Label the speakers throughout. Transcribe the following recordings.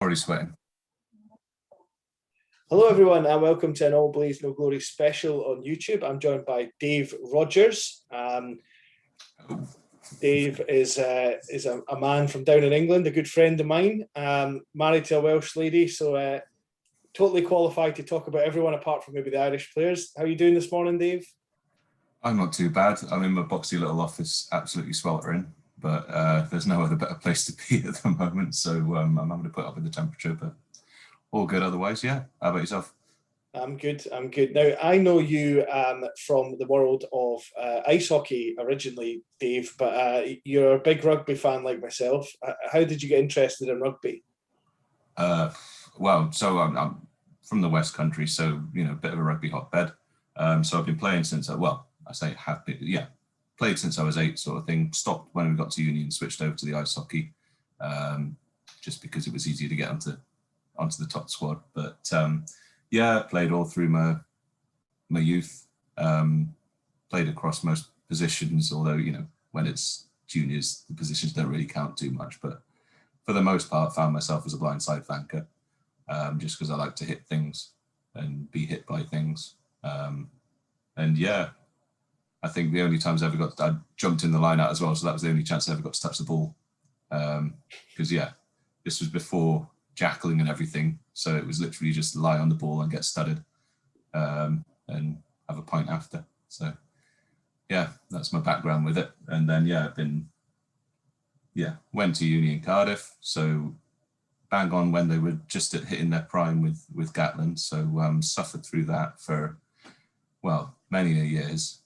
Speaker 1: Already sweating.
Speaker 2: Hello, everyone, and welcome to an All Blaze No Glory special on YouTube. I'm joined by Dave Rogers. Dave is a man from down in England, a good friend of mine, married to a Welsh lady, so totally qualified to talk about everyone apart from maybe the Irish players. How are you doing this morning, Dave?
Speaker 1: I'm not too bad. I'm in my boxy little office, absolutely sweltering, but there's no other better place to be at the moment, so I'm having to put up with the temperature, but all good otherwise. Yeah. How about yourself?
Speaker 2: I'm good. Now, I know you from the world of ice hockey originally, Dave, but you're a big rugby fan like myself. How did you get interested in rugby?
Speaker 1: So I'm from the West Country, so, a bit of a rugby hotbed. So I've been playing since, played since I was 8 sort of thing. Stopped when we got to uni and switched over to the ice hockey, just because it was easier to get onto the top squad. But played all through my youth. Played across most positions, although, when it's juniors, the positions don't really count too much. But for the most part, found myself as a blindside flanker, just because I like to hit things and be hit by things. I think the only times I jumped in the line out as well, so that was the only chance I ever got to touch the ball. Because this was before jackling and everything, so it was literally just lie on the ball and get studded, and have a pint after. So that's my background with it. And then went to uni in Cardiff, so bang on when they were just hitting their prime with Gatland. So suffered through that for many years,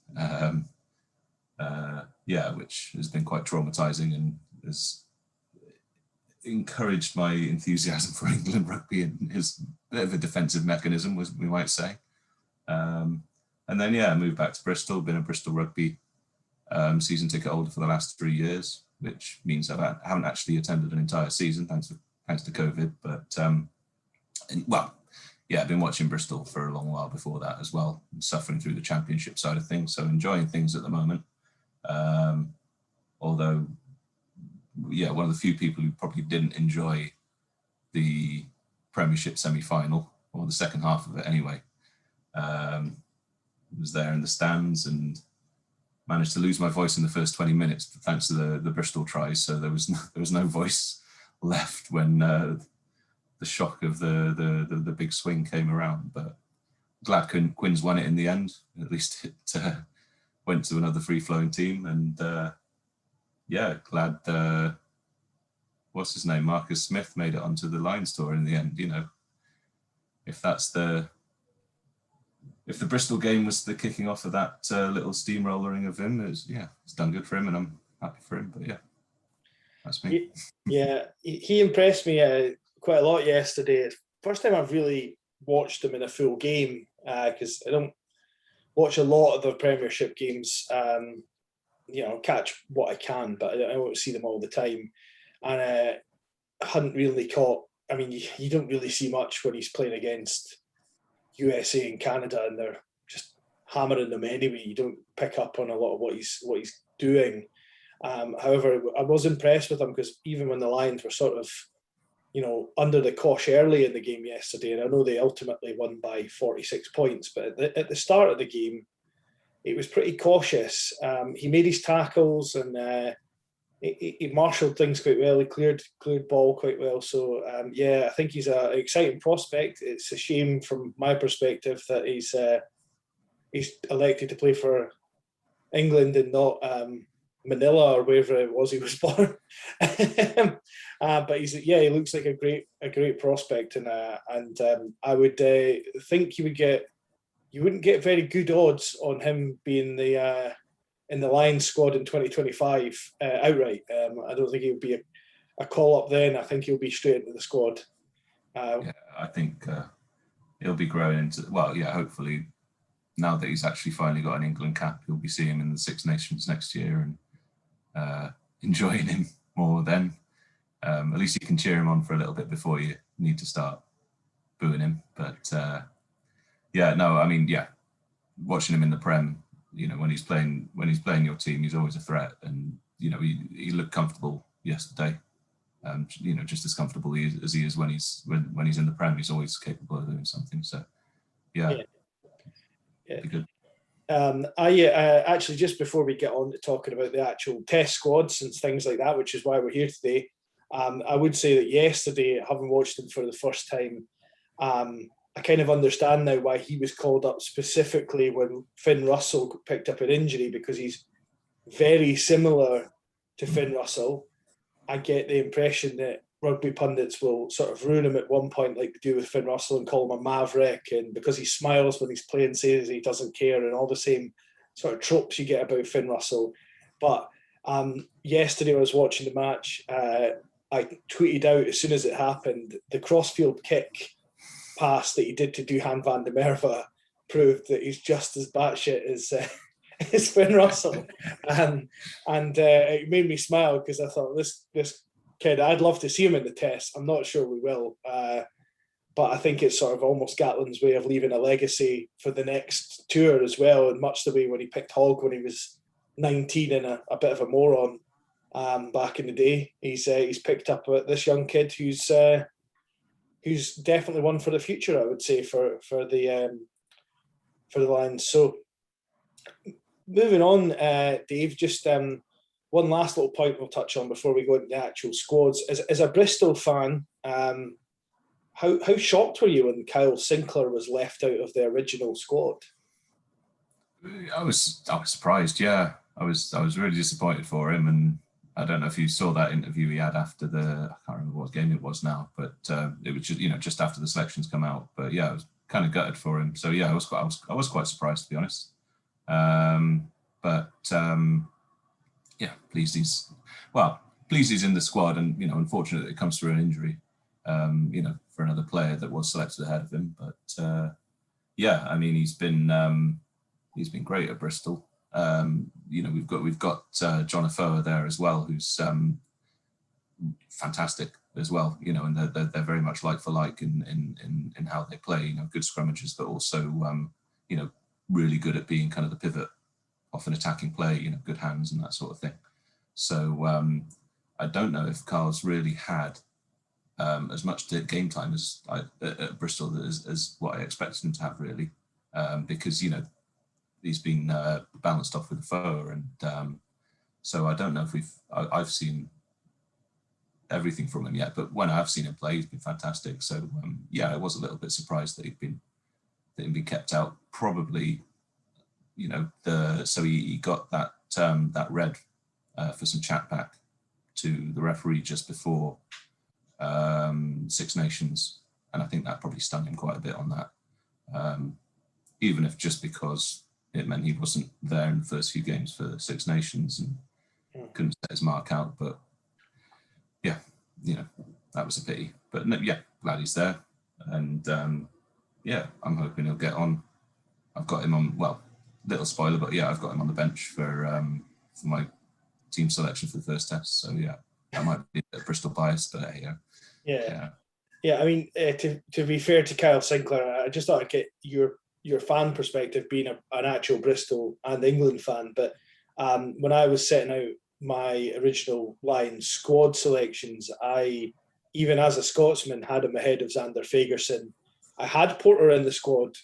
Speaker 1: which has been quite traumatizing and has encouraged my enthusiasm for England rugby and is a bit of a defensive mechanism, we might say. And then moved back to Bristol, been a Bristol rugby season ticket holder for the last 3 years, which means I haven't actually attended an entire season thanks to COVID. But I've been watching Bristol for a long while before that as well, suffering through the championship side of things, so enjoying things at the moment. Although, one of the few people who probably didn't enjoy the Premiership semi-final, or the second half of it anyway. Was there in the stands and managed to lose my voice in the first 20 minutes thanks to the Bristol tries. So there was no voice left when the shock of the big swing came around. But glad Quins won it in the end. At least it went to another free-flowing team. And glad what's his name, Marcus Smith, made it onto the Lions tour in the end. If the Bristol game was the kicking off of that little steamrollering of him, it's done good for him, and I'm happy for him. But that's me.
Speaker 2: He impressed me quite a lot yesterday. First time I've really watched him in a full game, because I don't watch a lot of the Premiership games. Catch what I can, but I won't see them all the time. And I hadn't really caught. I mean, you don't really see much when he's playing against USA and Canada, and they're just hammering them anyway. You don't pick up on a lot of what he's doing. However, I was impressed with him because even when the Lions were sort of, under the cosh early in the game yesterday, and I know they ultimately won by 46 points, but at the start of the game, it was pretty cautious. He made his tackles and he marshalled things quite well. He cleared ball quite well. So I think he's an exciting prospect. It's a shame from my perspective that he's elected to play for England and not Manila or wherever it was he was born. But he looks like a great prospect, and I would think you wouldn't get very good odds on him being in the Lions squad in 2025 outright. I don't think he would be a call up then. I think he'll be straight into the squad.
Speaker 1: I think he'll be growing into, hopefully now that he's actually finally got an England cap, you'll be seeing him in the Six Nations next year and enjoying him more then. At least you can cheer him on for a little bit before you need to start booing him. But watching him in the Prem, when he's playing your team, he's always a threat. And he looked comfortable yesterday. just as comfortable as he is when he's in the Prem. He's always capable of doing something. So, yeah. Be good.
Speaker 2: I actually, just before we get on to talking about the actual test squads and things like that, which is why we're here today, I would say that yesterday, having watched him for the first time, I kind of understand now why he was called up specifically when Finn Russell picked up an injury, because he's very similar to Finn Russell. I get the impression that rugby pundits will sort of ruin him at one point, like they do with Finn Russell, and call him a maverick, and because he smiles when he's playing, says he doesn't care, and all the same sort of tropes you get about Finn Russell. But yesterday, I was watching the match. I tweeted out as soon as it happened, the crossfield kick pass that he did to Duhan van der Merwe proved that he's just as batshit as Finn Russell, and it made me smile because I thought this kid, I'd love to see him in the test. I'm not sure we will, but I think it's sort of almost Gatland's way of leaving a legacy for the next tour as well, in much the way when he picked Hogg when he was 19 and a bit of a moron back in the day. He's picked up this young kid who's definitely one for the future, I would say, for the Lions. So moving on, Dave, just one last little point we'll touch on before we go into the actual squads. As a Bristol fan, how shocked were you when Kyle Sinclair was left out of the original squad?
Speaker 1: I was surprised. Yeah, I was really disappointed for him, and I don't know if you saw that interview he had after I can't remember what game it was now, but it was just after the selections come out. But yeah, I was kind of gutted for him. So yeah, I was quite surprised, to be honest. Yeah, pleased he's in the squad, and unfortunately it comes through an injury, for another player that was selected ahead of him. But yeah, I mean, he's been great at Bristol. We've got John Afoa there as well, who's fantastic as well. And they're very much like for like in how they play. Good scrummagers, but also really good at being kind of the pivot off an attacking play. Good hands and that sort of thing. So I don't know if Carl's really had as much game time as at Bristol as what I expected him to have, really, because he's been balanced off with the foe, and so I don't know if I've seen everything from him yet, but when I have seen him play, he's been fantastic. So yeah, I was a little bit surprised that he'd been kept out. Probably, so he got that red for some chat back to the referee just before Six Nations, and I think that probably stung him quite a bit on that. Even if just because it meant he wasn't there in the first few games for Six Nations and couldn't set his mark out. But yeah, that was a pity. But no, yeah, glad he's there. And yeah, I'm hoping he'll get on. I've got him on, well, little spoiler, but yeah, I've got him on the bench for my team selection for the first test. So yeah, that might be a Bristol bias, but
Speaker 2: yeah. I mean, to be fair to Kyle Sinclair, I just thought I'd get your fan perspective, being an actual Bristol and England fan. But when I was setting out my original Lions squad selections, I, even as a Scotsman, had him ahead of Xander Fagerson. I had Porter in the squad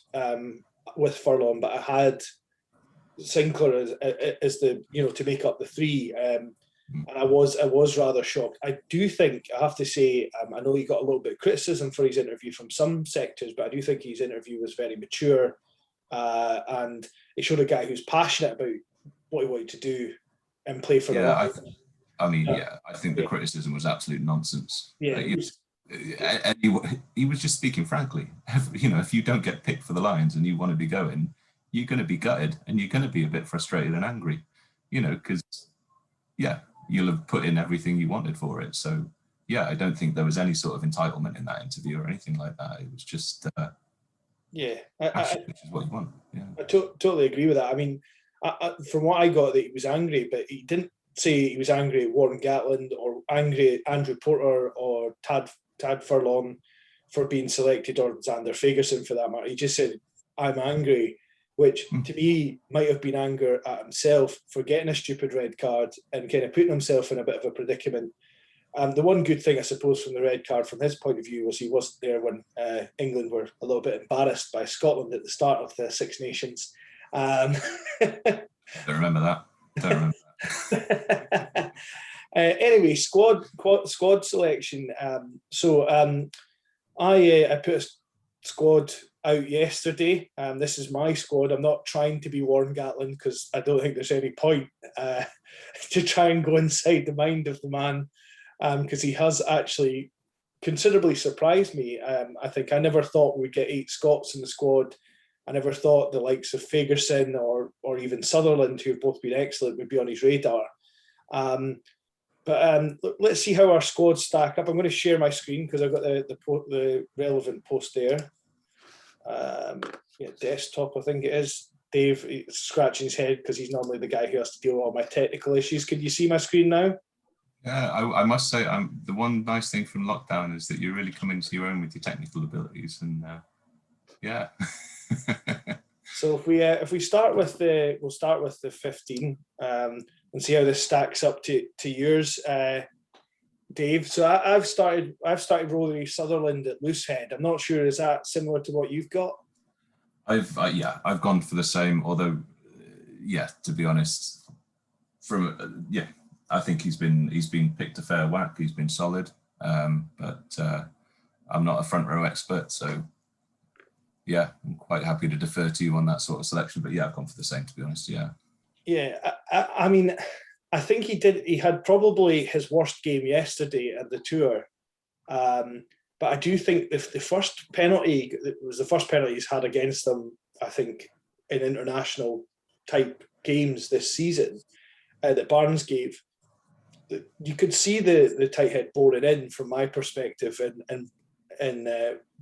Speaker 2: with Furlong, but I had Sinclair as the to make up the three, and I was rather shocked. I do think, I have to say, I know he got a little bit of criticism for his interview from some sectors, but I do think his interview was very mature, and it showed a guy who's passionate about what he wanted to do and play for the Lions.
Speaker 1: I think the criticism was absolute nonsense.
Speaker 2: Yeah,
Speaker 1: he was just speaking frankly. If you don't get picked for the Lions and you want to be going, you're going to be gutted and you're going to be a bit frustrated and angry, because you'll have put in everything you wanted for it. So yeah, I don't think there was any sort of entitlement in that interview or anything like that. It was just passion, which is what you want. Yeah,
Speaker 2: I totally agree with that. I mean, from what I got, that he was angry, but he didn't say he was angry at Warren Gatland or angry at Andrew Porter or Tad Furlong for being selected, or Xander Fagerson for that matter. He just said, "I'm angry," which to me might have been anger at himself for getting a stupid red card and kind of putting himself in a bit of a predicament. The one good thing, I suppose, from the red card, from his point of view, was he wasn't there when England were a little bit embarrassed by Scotland at the start of the Six Nations.
Speaker 1: Don't remember that. Don't remember
Speaker 2: that. Anyway, squad selection. I put a squad out yesterday. This is my squad. I'm not trying to be Warren Gatland because I don't think there's any point to try and go inside the mind of the man, because he has actually considerably surprised me. I think I never thought we'd get 8 Scots in the squad. I never thought the likes of Fagerson or even Sutherland, who have both been excellent, would be on his radar. But let's see how our squads stack up. I'm going to share my screen because I've got the relevant post there. Desktop, I think it is. Dave scratching his head because he's normally the guy who has to deal with all my technical issues. Can you see my screen now?
Speaker 1: Yeah, I must say, the one nice thing from lockdown is that you really come into your own with your technical abilities, and yeah.
Speaker 2: So if we start with we'll start with the 15 and see how this stacks up to yours, Dave. So I've started Rory Sutherland at Loosehead. I'm not sure, is that similar to what you've got?
Speaker 1: I've gone for the same. Although, to be honest, I think he's been picked a fair whack. He's been solid, but I'm not a front row expert, so yeah, I'm quite happy to defer to you on that sort of selection. But yeah, I've gone for the same, to be honest. Yeah.
Speaker 2: Yeah, I mean, I think he had probably his worst game yesterday at the tour. But I do think the first penalty, it was the first penalty he's had against them, I think, in international type games this season, that Barnes gave. You could see the tight head boring in from my perspective, and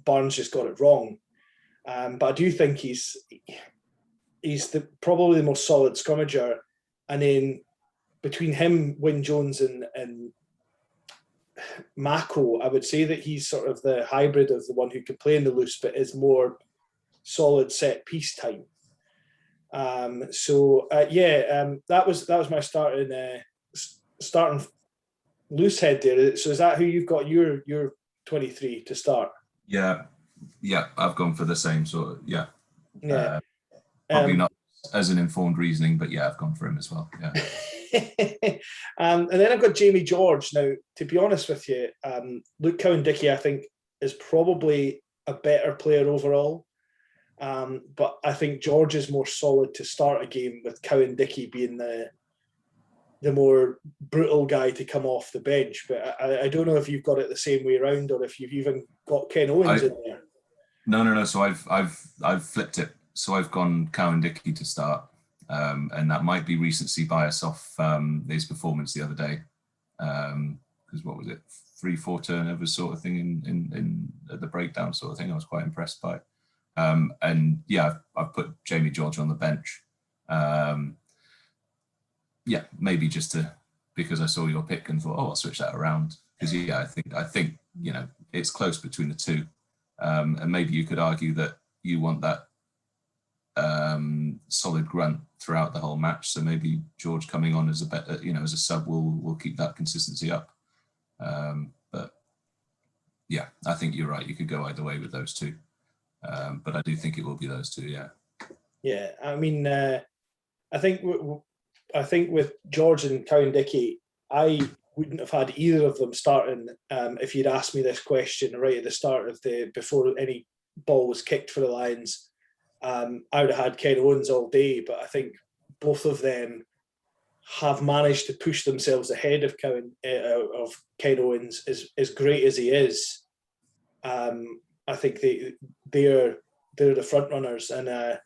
Speaker 2: Barnes just got it wrong. But I do think he's probably the most solid scrummager. And then between him, Wyn Jones, and Mako, I would say that he's sort of the hybrid of the one who can play in the loose but is more solid set piece time. That was my starting Loosehead there. So is that who you've got your 23 to start?
Speaker 1: Yeah, I've gone for the same sort of, yeah.
Speaker 2: Probably
Speaker 1: not as an informed reasoning, but yeah, I've gone for him as well. Yeah.
Speaker 2: And then I've got Jamie George. Now, to be honest with you, Luke Cowan-Dickie, I think, is probably a better player overall. But I think George is more solid to start a game, with Cowan-Dickie being the more brutal guy to come off the bench. But I don't know if you've got it the same way around, or if you've even got Ken Owens in there.
Speaker 1: No. So I've flipped it. So I've gone Cowan-Dickie to start, and that might be recency bias off his performance the other day. Because what was it, 3-4 turnovers sort of thing in the breakdown sort of thing. I was quite impressed by. And yeah, I've put Jamie George on the bench. Maybe just because I saw your pick and thought, I'll switch that around. Because I think it's close between the two, and maybe you could argue that you want that solid grunt throughout the whole match. So maybe George coming on as a better, as a sub will keep that consistency up. But yeah, I think you're right. You could go either way with those two. But I do think it will be those two. Yeah.
Speaker 2: Yeah, I mean, I think with George and Cowan-Dickie, I wouldn't have had either of them starting if you'd asked me this question right at the start of before any ball was kicked for the Lions. I would have had Ken Owens all day, but I think both of them have managed to push themselves ahead of Ken Owens. As great as he is, I think they're the front runners. And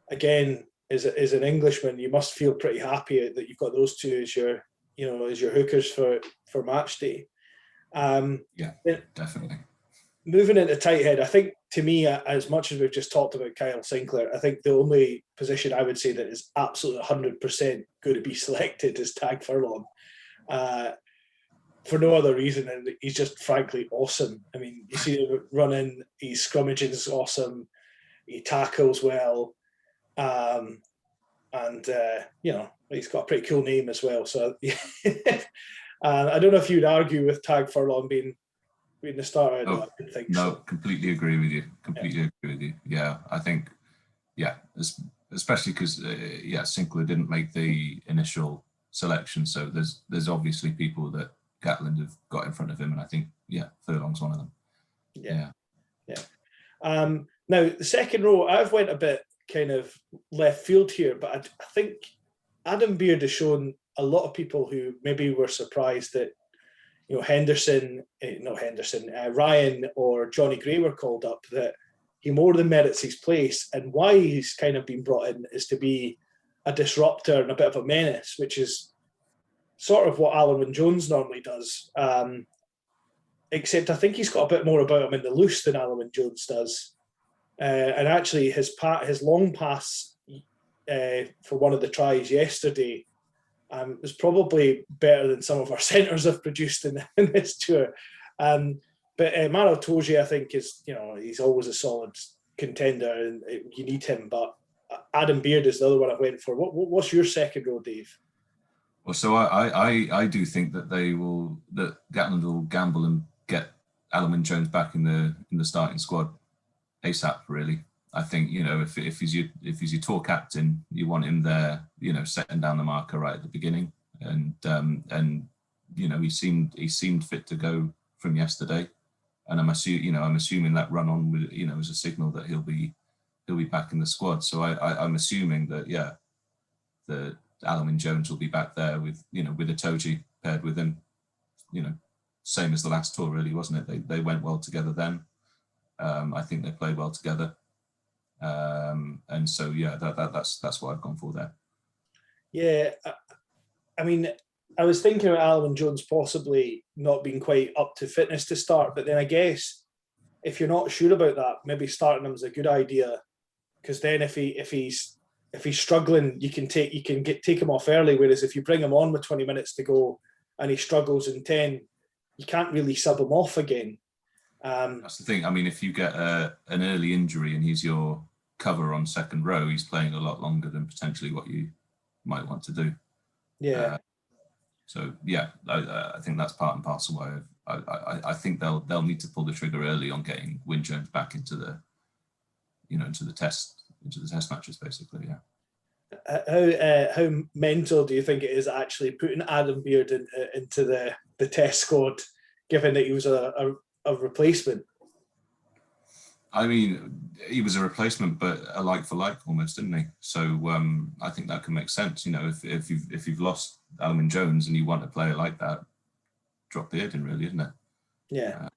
Speaker 2: again, as an Englishman, you must feel pretty happy that you've got those two as your hookers for match day.
Speaker 1: Yeah, definitely.
Speaker 2: Moving into tight head, I think, to me, as much as we've just talked about Kyle Sinclair, I think the only position I would say that is absolutely 100% going to be selected is Tag Furlong. For no other reason, and he's just frankly awesome. I mean, you see him running, his scrummaging is awesome, he tackles well, and he's got a pretty cool name as well. So I don't know if you'd argue with Tag Furlong being the starter. No, I don't think
Speaker 1: no,
Speaker 2: so.
Speaker 1: completely agree with you. Completely agree with you. Yeah, I think, yeah, especially because Sinclair didn't make the initial selection, so there's obviously people that Gatland have got in front of him, and I think Furlong's one of them.
Speaker 2: Yeah. Now the second row, I've went a bit kind of left field here, but I think Adam Beard has shown a lot of people who maybe were surprised that Ryan or Johnny Gray were called up, that he more than merits his place, and why he's kind of been brought in is to be a disruptor and a bit of a menace, which is sort of what Alan Wynne-Jones normally does. Except I think he's got a bit more about him in the loose than Alan Wynne-Jones does. And actually, his long pass for one of the tries yesterday was probably better than some of our centres have produced in this tour. But Maro Toji, I think, is he's always a solid contender, and you need him. But Adam Beard is the other one I went for. What's your second row, Dave?
Speaker 1: Well, so I do think that Gatland will gamble and get Alan Wynne-Jones back in the starting squad ASAP. Really, I think if he's your tour captain, you want him there, setting down the marker right at the beginning, and he seemed fit to go from yesterday, and I'm assuming that run on with is a signal that he'll be back in the squad. So I'm assuming that that Alan Wynne-Jones will be back there with a Toji paired with him, same as the last tour, really, wasn't it? They went well together then. I think they played well together. And so, that's what I've gone for there.
Speaker 2: Yeah, I mean, I was thinking about Alan Wynne-Jones possibly not being quite up to fitness to start, but then I guess if you're not sure about that, maybe starting him is a good idea, because then if he's struggling, you can take him off early. Whereas if you bring him on with 20 minutes to go and he struggles in 10, you can't really sub him off again.
Speaker 1: That's the thing. I mean, if you get an early injury and he's your cover on second row, he's playing a lot longer than potentially what you might want to do.
Speaker 2: Yeah.
Speaker 1: I think that's part and parcel why I think they'll need to pull the trigger early on getting Wynne-Jones back into the test matches, basically. Yeah.
Speaker 2: How mental do you think it is actually putting Adam Beard into the test squad, given that he was a replacement?
Speaker 1: I mean, he was a replacement, but a like for like almost, didn't he? So I think that can make sense. If you've lost Alan Wynne-Jones and you want a player like that, drop Beard in, really, isn't it?
Speaker 2: Yeah.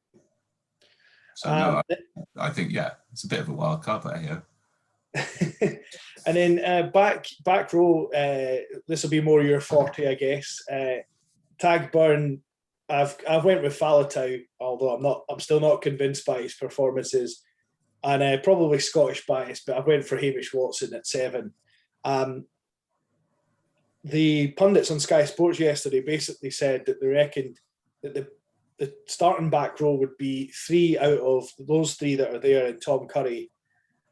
Speaker 1: I think it's a bit of a wild card, but hey.
Speaker 2: And then back row, this will be more your forte, I guess. Tag Burn, I've went with Faletau, although I'm still not convinced by his performances, and probably Scottish bias, but I went for Hamish Watson at 7. The pundits on Sky Sports yesterday basically said that they reckoned that the starting back row would be 3 out of those 3 that are there in Tom Curry,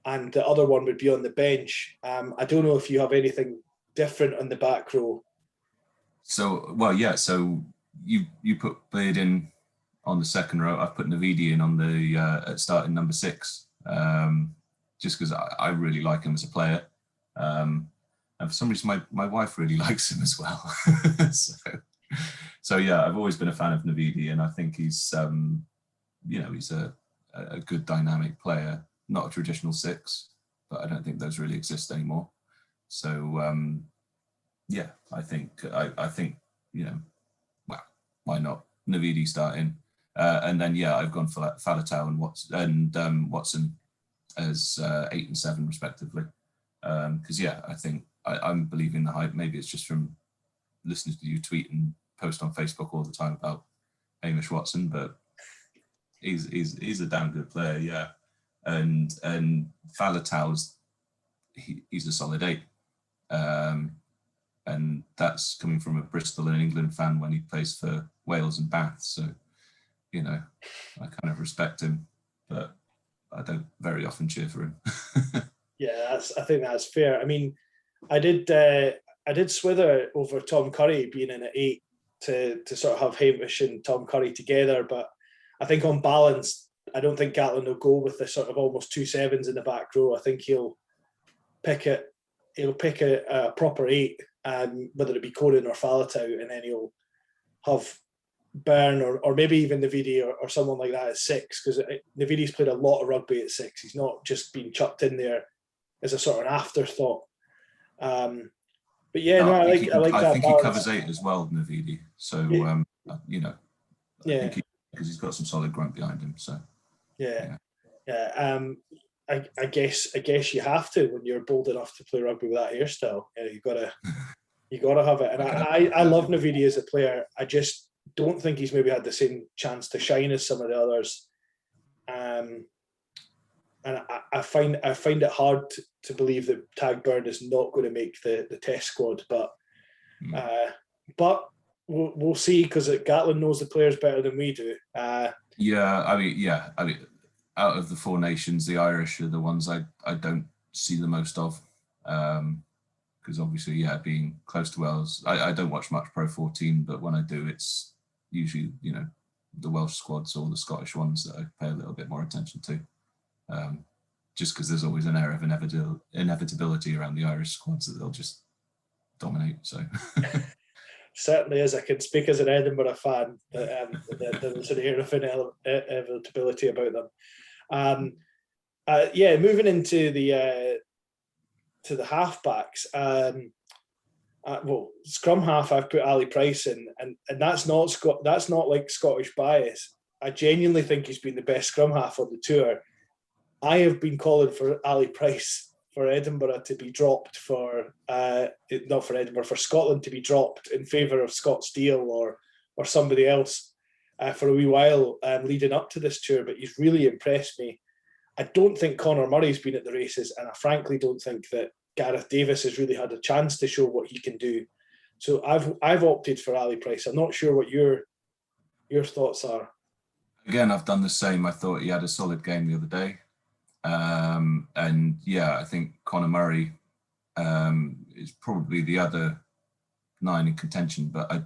Speaker 2: and the other one would be on the bench. I don't know if you have anything different on the back row.
Speaker 1: So you put Beard in on the second row. I've put Navidi in on the at starting number 6, just because I really like him as a player, and for some reason my wife really likes him as well. so I've always been a fan of Navidi, and I think he's he's a good dynamic player. Not a traditional 6, but I don't think those really exist anymore. So I think why not Navidi starting, and then I've gone for Faletau and Watson as 8 and 7 respectively, because I think I'm believing the hype. Maybe it's just from listening to you tweet and post on Facebook all the time about Hamish Watson, but he's a damn good player, and Faletau's he's a solid 8. And that's coming from a Bristol and England fan when he plays for Wales and Bath. So, I kind of respect him, but I don't very often cheer for him.
Speaker 2: I think that's fair. I mean, I did swither over Tom Curry being in at 8, to sort of have Hamish and Tom Curry together, but I think on balance, I don't think Gatland will go with the sort of almost 2 sevens in the back row. I think he'll pick a proper 8, whether it be Conan or Faletau, and then he'll have Byrne or maybe even Navidi or someone like that at 6, because Navidi's played a lot of rugby at 6. He's not just been chucked in there as a sort of afterthought. But yeah, no, I like that balance.
Speaker 1: I think he covers 8 as well, Navidi. So
Speaker 2: yeah.
Speaker 1: I think because he's got some solid grunt behind him. So
Speaker 2: yeah. I guess you have to when you're bold enough to play rugby with that hairstyle. You gotta have it. And I love Navidi as a player. I just don't think he's maybe had the same chance to shine as some of the others. And I find it hard to believe that Tag Byrne is not going to make the test squad, but we'll see, because Gatland knows the players better than we do.
Speaker 1: I mean, out of the 4 nations, the Irish are the ones I don't see the most of, because obviously, being close to Wales, I don't watch much Pro 14, but when I do, it's usually the Welsh squads or the Scottish ones that I pay a little bit more attention to, just because there's always an air of inevitability around the Irish squads that they'll just dominate. So.
Speaker 2: Certainly is. I can speak as an Edinburgh fan that there's an air of inevitability about them. Moving into the halfbacks. Scrum half, I've put Ali Price in, and that's not like Scottish bias. I genuinely think he's been the best scrum half on the tour. I have been calling for Ali Price for Edinburgh to be dropped for Scotland to be dropped in favour of Scott Steele or somebody else for a wee while leading up to this tour, but he's really impressed me. I don't think Conor Murray's been at the races, and I frankly don't think that Gareth Davis has really had a chance to show what he can do. So I've opted for Ali Price. I'm not sure what your thoughts are.
Speaker 1: Again, I've done the same. I thought he had a solid game the other day. I think Conor Murray is probably the other 9 in contention, but I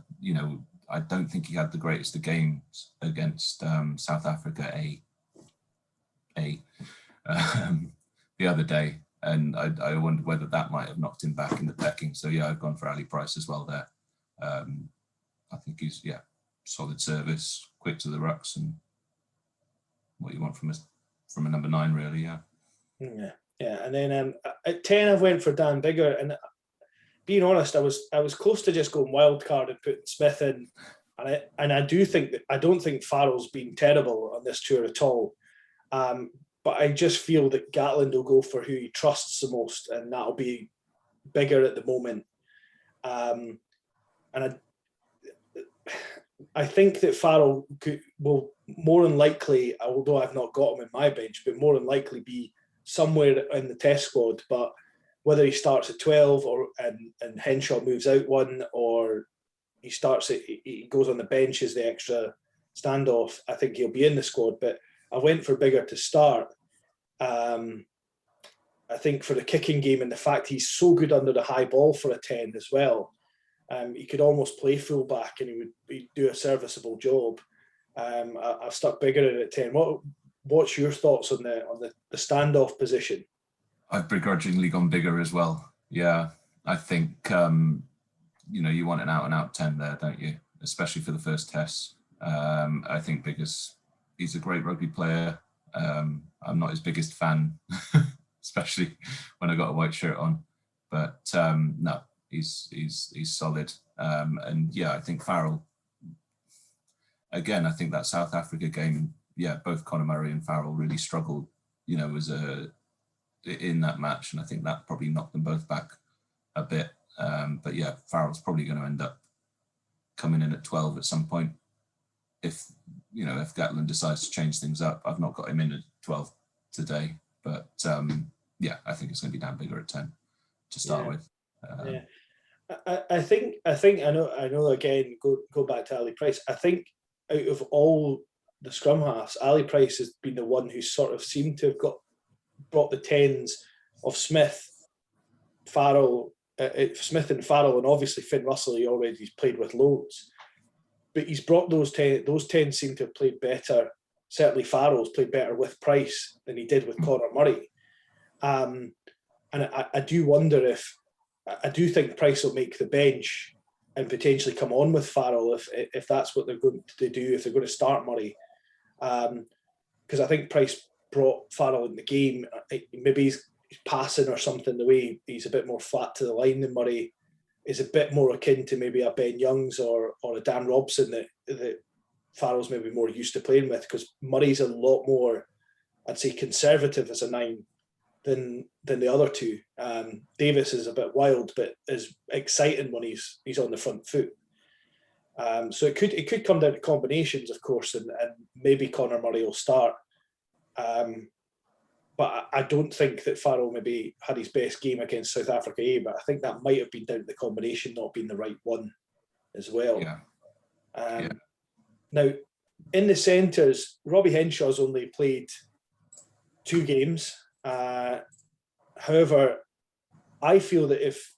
Speaker 1: don't think he had the greatest of games against South Africa the other day, and I wonder whether that might have knocked him back in the pecking. So I've gone for Ali Price as well there. I think he's solid service, quick to the rucks, and what you want from a number 9, really.
Speaker 2: Yeah. And then at 10, I went for Dan Bigger, and being honest, I was close to just going wild card and putting Smith in, and I don't think Farrell's been terrible on this tour at all, but I just feel that Gatland will go for who he trusts the most, and that'll be Bigger at the moment, and I think that Farrell will more than likely, although I've not got him in my bench, but more than likely be somewhere in the test squad. But whether he starts at 12 and Henshaw moves out one, or he goes on the bench as the extra standoff, I think he'll be in the squad. But I went for Bigger to start. I think for the kicking game, and the fact he's so good under the high ball for a 10 as well. He could almost play full back and he'd do a serviceable job. I've stuck Bigger in at 10. What's your thoughts on the standoff position?
Speaker 1: I've begrudgingly gone Bigger as well. Yeah, I think you want an out-and-out 10 there, don't you? Especially for the first test. I think he's a great rugby player. I'm not his biggest fan, especially when I got a white shirt on. But no, he's solid. I think Farrell. Again, I think that South Africa game, both Conor Murray and Farrell really struggled, in that match, and I think that probably knocked them both back a bit. Farrell's probably going to end up coming in at 12 at some point. If Gatland decides to change things up, I've not got him in at 12 today, but I think it's going to be Dan Bigger at 10 to start with.
Speaker 2: I think I know. Again, go back to Ali Price. I think out of all the scrum halves, Ali Price has been the one who sort of seemed to have brought the 10s of Smith and Farrell, and obviously Finn Russell. He already played with loads, but he's brought those 10. Those 10 seem to have played better. Certainly Farrell's played better with Price than he did with Conor Murray. And I do wonder I do think Price will make the bench and potentially come on with Farrell if that's what they're going to do, if they're going to start Murray. Because I think Price brought Farrell in the game. Maybe he's passing or something, the way he's a bit more flat to the line than Murray is a bit more akin to maybe a Ben Youngs or a Dan Robson that Farrell's maybe more used to playing with, because Murray's a lot more, I'd say, conservative as a 9 than the other two. Davis is a bit wild, but is exciting when he's on the front foot. So it could come down to combinations, of course, and maybe Conor Murray will start. But I don't think that Farrell maybe had his best game against South Africa A, but I think that might have been down to the combination not being the right one as well.
Speaker 1: Yeah.
Speaker 2: Now, in the centres, Robbie Henshaw's only played 2 games. However, I feel that if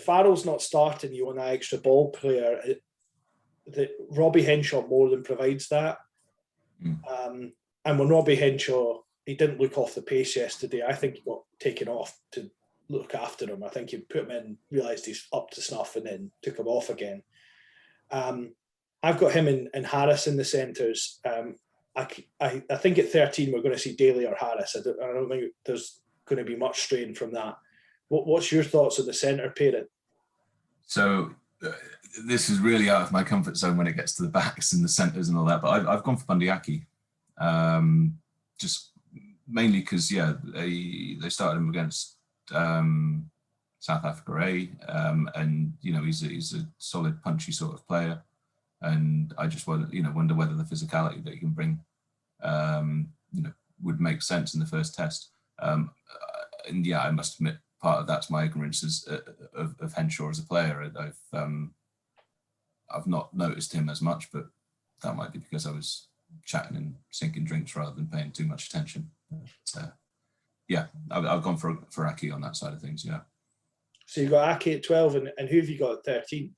Speaker 2: Farrell's not starting you on an extra ball player, that Robbie Henshaw more than provides that. And when Robbie Henshaw, he didn't look off the pace yesterday. I think he got taken off to look after him. I think he put him in, realised he's up to snuff, and then took him off again. I've got him and Harris in the centres. I think at 13 we're going to see Daly or Harris. I don't think there's going to be much strain from that. What's your thoughts on the centre pairing?
Speaker 1: So this is really out of my comfort zone when it gets to the backs and the centres and all that, but I've gone for Bundyaki. Just mainly because, they started him against South Africa A, and, he's a solid, punchy sort of player. And I just wonder whether the physicality that he can bring, would make sense in the first test. And I must admit, part of that's my ignorance of Henshaw as a player. I've not noticed him as much, but that might be because I was chatting and sinking drinks rather than paying too much attention. But, I've gone for Aki on that side of things. Yeah.
Speaker 2: So you got Aki at 12, and who have you got at 13?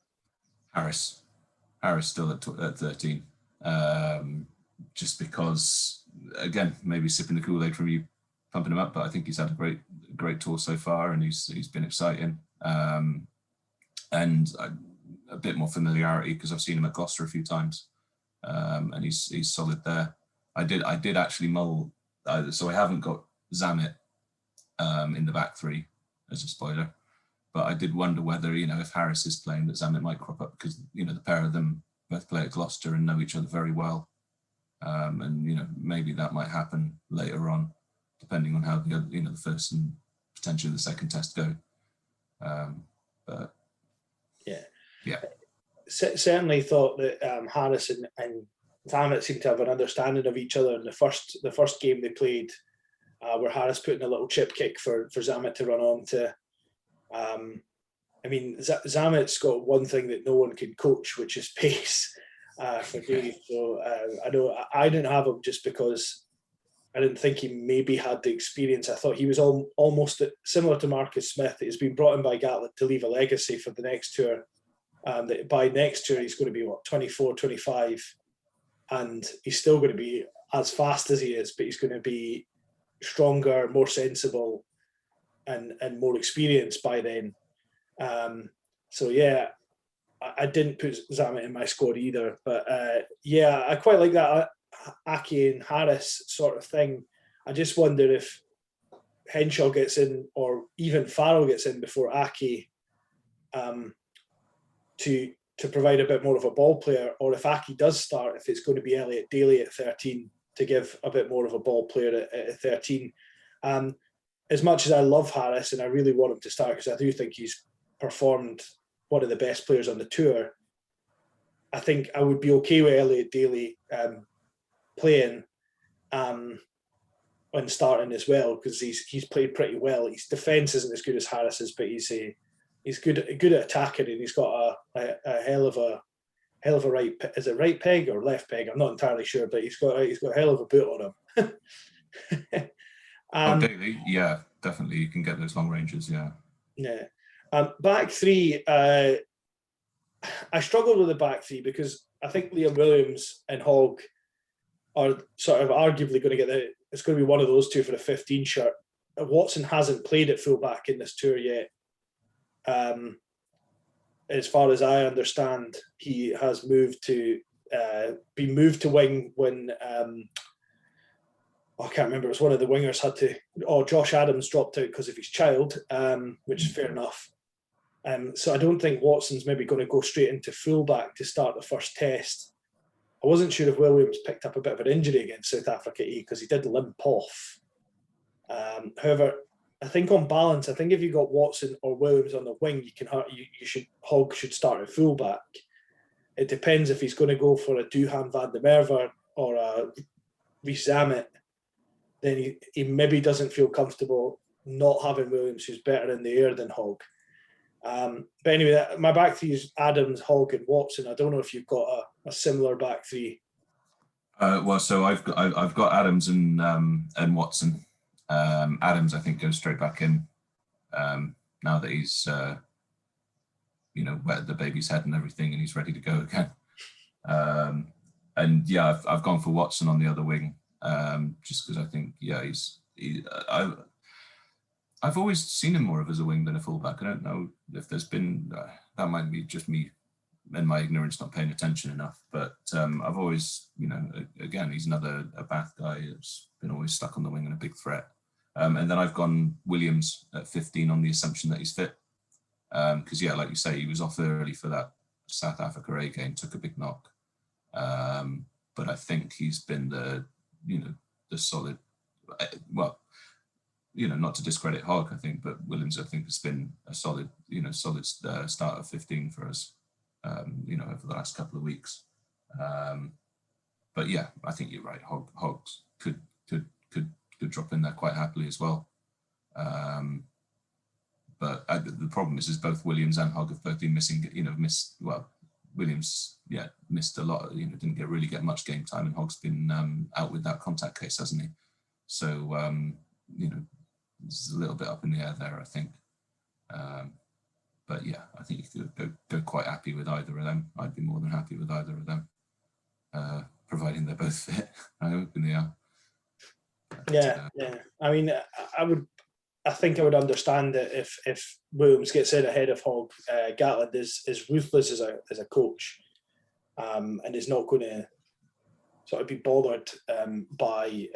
Speaker 1: Harris still at 13. Just because, again, maybe sipping the Kool-Aid from you pumping him up, but I think he's had a great tour so far, and he's been exciting. And a bit more familiarity because I've seen him at Gloucester a few times, and he's solid there. I did actually mull, so I haven't got Zamet in the back 3 as a spoiler, but I did wonder whether, if Harris is playing, that Zamet might crop up, because, the pair of them both play at Gloucester and know each other very well. And, maybe that might happen later on, depending on how the first and potentially the second test go. But yeah.
Speaker 2: Certainly thought that Harris and Zamet seemed to have an understanding of each other in the first game they played, where Harris put in a little chip kick for Zamet to run on to. Zamet's got one thing that no one can coach, which is pace for Dave. So I know I didn't have him just because I didn't think he maybe had the experience. I thought he was almost similar to Marcus Smith. He's been brought in by Gatlett to leave a legacy for the next tour. That by next tour, he's going to be, 24, 25. And he's still going to be as fast as he is, but he's going to be stronger, more sensible, and more experienced by then. I didn't put Zamet in my squad either. But I quite like that Aki and Harris sort of thing. I just wonder if Henshaw gets in, or even Farrell gets in before Aki, to provide a bit more of a ball player, or if Aki does start, if it's going to be Elliot Daly at 13 to give a bit more of a ball player at 13. As much as I love Harris and I really want him to start, because I do think he's performed one of the best players on the tour, I think I would be okay with Elliot Daly playing and starting as well, because he's played pretty well. His defence isn't as good as Harris's, but he's good at attacking, and he's got a hell of a right. Is it right peg or left peg? I'm not entirely sure, but he's got a hell of a boot on him.
Speaker 1: Daly, yeah, definitely. You can get those long ranges, yeah.
Speaker 2: Yeah. Back 3. I struggled with the back three because I think Liam Williams and Hogg are sort of arguably going to get it's going to be one of those two for the 15 shirt. Watson hasn't played at fullback in this tour yet. As far as I understand, he has been moved to wing when I can't remember. It was one of the wingers Josh Adams dropped out because of his child, which is fair enough. So I don't think Watson's maybe going to go straight into fullback to start the first test. I wasn't sure if Williams picked up a bit of an injury against South Africa because he did limp off. However, I think on balance, I think if you got Watson or Williams on the wing, Hogg should start at fullback. It depends if he's going to go for a Duhan van der Merwe or a Rhys Zammit. Then he maybe doesn't feel comfortable not having Williams, who's better in the air than Hogg. But anyway, my back three is Adams, Hogg, and Watson. I don't know if you've got a similar back three.
Speaker 1: So I've got Adams and Watson. Adams, I think, goes straight back in now that he's wetted the baby's head and everything, and he's ready to go again. And yeah, I've gone for Watson on the other wing, just because I think I've always seen him more of as a wing than a fullback. I don't know if there's been that might be just me and my ignorance not paying attention enough, but I've always, again, he's another Bath guy that's been always stuck on the wing and a big threat. And then I've gone Williams at 15 on the assumption that he's fit. Because like you say, he was off early for that South Africa A game, took a big knock. But I think he's been the solid, not to discredit Hogg, I think, but Williams, I think, has been a solid start of 15 for us, over the last couple of weeks. But yeah, I think you're right. Hogg could drop in there quite happily as well. But the problem is both Williams and Hogg have both been missing. Williams, missed a lot. Didn't really get much game time, and Hogg's been out with that contact case, hasn't he? So it's a little bit up in the air there, I think. But yeah, I think you could go quite happy with either of them. I'd be more than happy with either of them, providing they're both fit. I hope they are. But,
Speaker 2: yeah. I mean, I think I would understand it if Williams gets in ahead of Hogg. Gatland is ruthless as a coach, and is not going to sort of be bothered by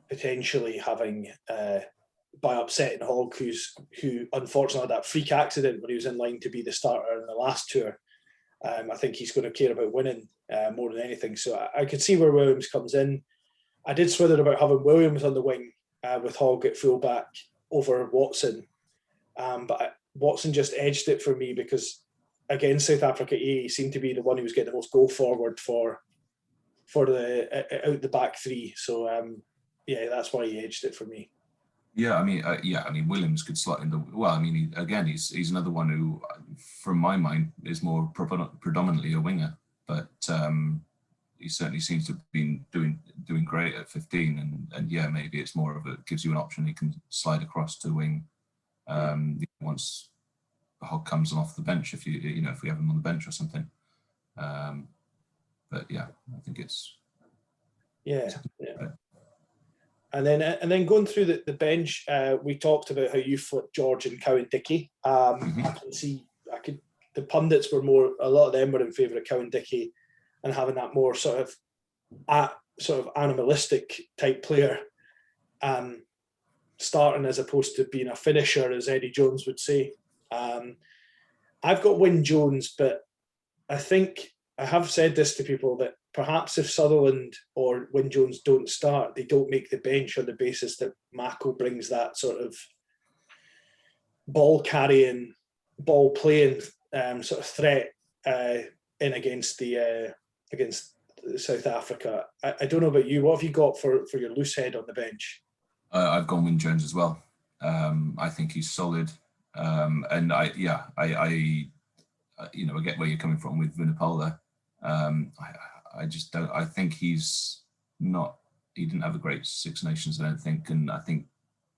Speaker 2: potentially having by upsetting Hogg, who unfortunately had that freak accident when he was in line to be the starter in the last tour. I think he's going to care about winning more than anything. So I could see where Williams comes in. I did swither about having Williams on the wing with Hogg at fullback over Watson. But Watson just edged it for me because against South Africa A, he seemed to be the one who was getting the most go forward for the out the back three. So that's why he edged it for me.
Speaker 1: Yeah, I mean, Williams could slot in the. Well, I mean, he's another one who, from my mind, is more predominantly a winger, but he certainly seems to have been doing great at 15, and maybe it's more of it gives you an option. He can slide across to wing once Hogg comes off the bench, if we have him on the bench or something. But yeah, I think it's
Speaker 2: And then going through the bench, we talked about how you flipped George and Cowan Dickey. I can see the pundits were a lot of them were in favour of Cowan Dickey and having that more sort of animalistic type player starting as opposed to being a finisher, as Eddie Jones would say. I've got Wyn Jones, but I think I have said this to people that perhaps if Sutherland or Wyn Jones don't start, they don't make the bench on the basis that Mako brings that sort of ball carrying, ball playing sort of threat in against South Africa. I don't know about you. What have you got for your loose head on the bench?
Speaker 1: I've gone Wyn Jones as well. I think he's solid, and I get where you're coming from with Vunipola. I just don't. I think he's not. He didn't have a great Six Nations, I don't think, and I think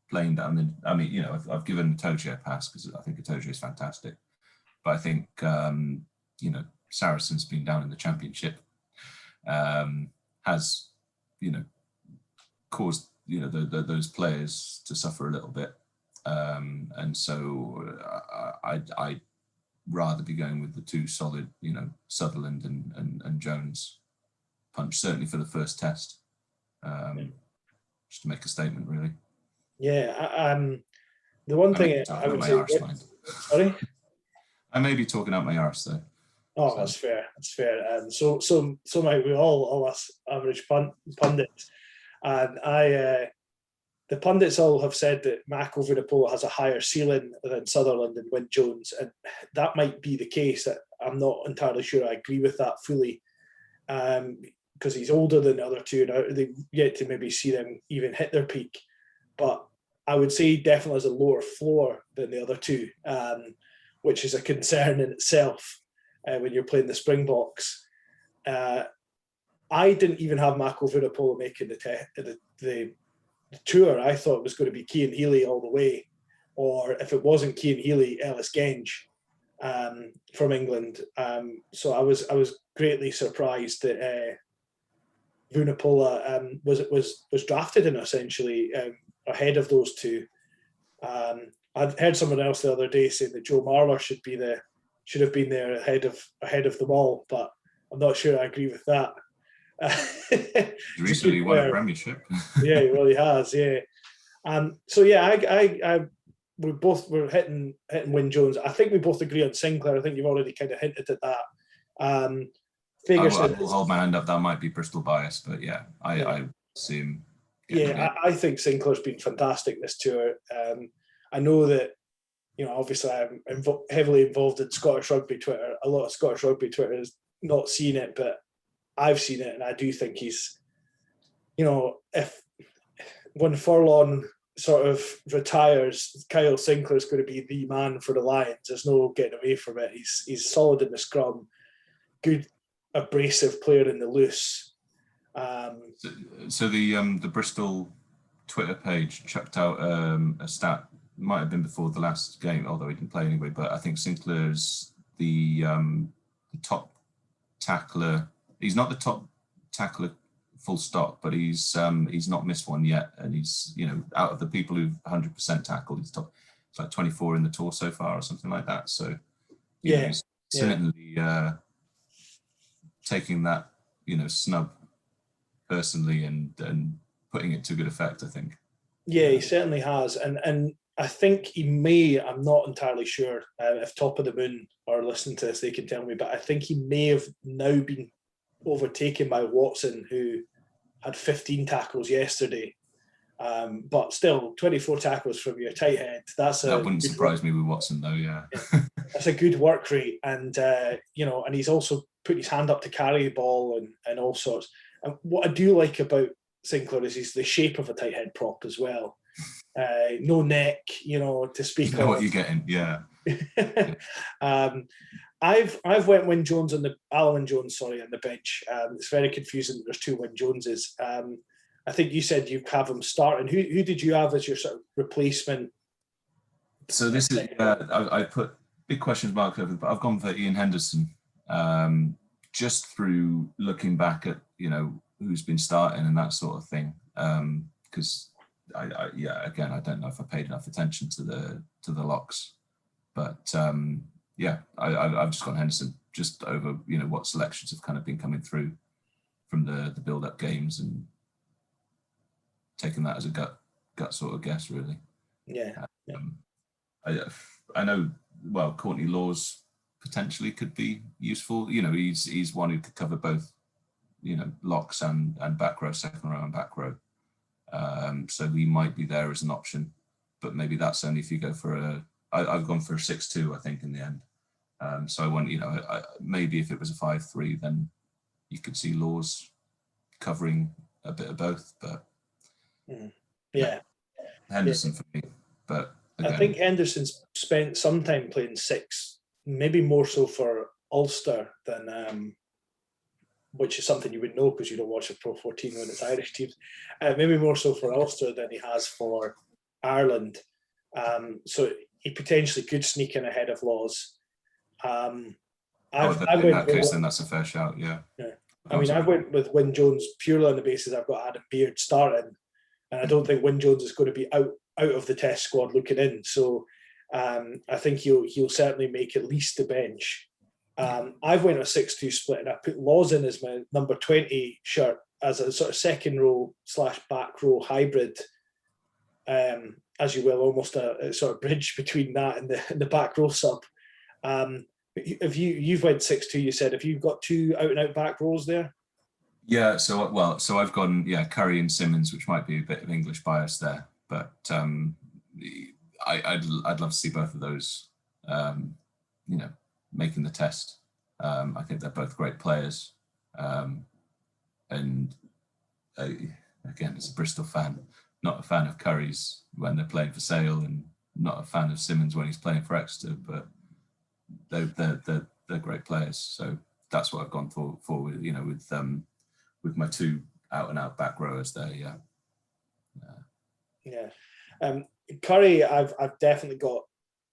Speaker 1: playing down. I've given Itoje a pass because I think Itoje is fantastic. But I think Saracens being down in the Championship has caused those players to suffer a little bit, and so I'd rather be going with the two solid, Sutherland and Jones punch, certainly for the first test, just to make a statement, really.
Speaker 2: Yeah, the one thing I would say. Sorry, I
Speaker 1: may be talking out my arse though.
Speaker 2: Oh, so. That's fair. That's fair. So might we all us average pundits, and the pundits all have said that Mako Vunipola has a higher ceiling than Sutherland and Wyn Jones, and that might be the case. That I'm not entirely sure I agree with that fully, because he's older than the other two, and they've yet to maybe see them even hit their peak. But I would say he definitely has a lower floor than the other two, which is a concern in itself. When you're playing the Springboks, I didn't even have Mako Vunipola making the tour. I thought it was going to be Cian Healy all the way, or if it wasn't Cian Healy, Ellis Genge from England. So I was greatly surprised that Vunipola was drafted in essentially ahead of those two. I'd heard someone else the other day saying that Joe Marler should have been there ahead of them all, but I'm not sure I agree with that.
Speaker 1: He recently won a premiership.
Speaker 2: Yeah, well, he has. Yeah. So yeah, I we're hitting Wyn Jones. I think we both agree on Sinclair. I think you've already kind of hinted at that.
Speaker 1: Ferguson, I will hold my hand up. That might be Bristol bias, but yeah, I see him.
Speaker 2: Yeah, I think Sinclair's been fantastic this tour. I know that, obviously I'm heavily involved in Scottish rugby Twitter. A lot of Scottish rugby Twitter has not seen it, but I've seen it, and I do think he's, if when Furlong sort of retires, Kyle Sinclair's going to be the man for the Lions. There's no getting away from it. He's solid in the scrum, good, abrasive player in the loose.
Speaker 1: So the Bristol Twitter page chucked out a stat. Might have been before the last game, although he didn't play anyway. But I think Sinclair's the top tackler. He's not the top tackler, full stop, but he's not missed one yet, and he's out of the people who've 100% tackled, he's top. It's like 24 in the tour so far, or something like that. So he's certainly taking that snub personally and putting it to good effect, I think.
Speaker 2: Yeah, he certainly has, and I think he may. I'm not entirely sure if Top of the Moon are listening to this, they can tell me, but I think he may have now been overtaken by Watson, who had 15 tackles yesterday. But still, 24 tackles from your tight head. That
Speaker 1: wouldn't surprise me with Watson, though. Yeah,
Speaker 2: that's a good work rate, and and he's also put his hand up to carry the ball and all sorts. And what I do like about Sinclair is he's the shape of a tight head prop as well. No neck, to speak of.
Speaker 1: You know what you're getting, yeah.
Speaker 2: I've went Wyn Jones on the Alan Jones, on the bench. It's very confusing that there's two Wyn Joneses. I think you said you have him starting. Who did you have as your sort of replacement?
Speaker 1: So this is I put big questions mark over, but I've gone for Ian Henderson. Just through looking back at who's been starting and that sort of thing, because I don't know if I paid enough attention to the locks, but I've just gone Henderson just over what selections have kind of been coming through from the build-up games and taking that as a gut sort of guess, really.
Speaker 2: Yeah.
Speaker 1: I know. Well, Courtney Laws potentially could be useful. He's one who could cover both, locks and back row, second row and back row. So he might be there as an option, but maybe that's only if you go for I've gone for a 6-2, I think, in the end. So I want, maybe if it was a 5-3, then you could see Laws covering a bit of both, but Henderson for me. But again,
Speaker 2: I think Henderson's spent some time playing six, maybe more so for Ulster than, which is something you would know because you don't watch the Pro 14 when it's Irish teams. Maybe more so for Ulster than he has for Ireland. So he potentially could sneak in ahead of Laws.
Speaker 1: In that case, then that's a fair shout. Yeah.
Speaker 2: I mean, I went with Wyn Jones purely on the basis I've got Adam Beard starting, and I don't think Wyn Jones is going to be out of the Test squad looking in. So I think he'll certainly make at least the bench. I've went a 6-2 split, and I put Laws in as my number 20 shirt as a sort of second row / back row hybrid, as you will, almost a sort of bridge between that and the back row sub. If you've went 6-2, you said, if you've got two out and out back rows there.
Speaker 1: Yeah, so I've gone Curry and Simmons, which might be a bit of English bias there, but I'd love to see both of those, making the Test. I think they're both great players, and again, as a Bristol fan, not a fan of Curry's when they're playing for Sale, and not a fan of Simmons when he's playing for Exeter, but they're great players. So that's what I've gone for with my two out and out back rowers there.
Speaker 2: Curry, I've definitely got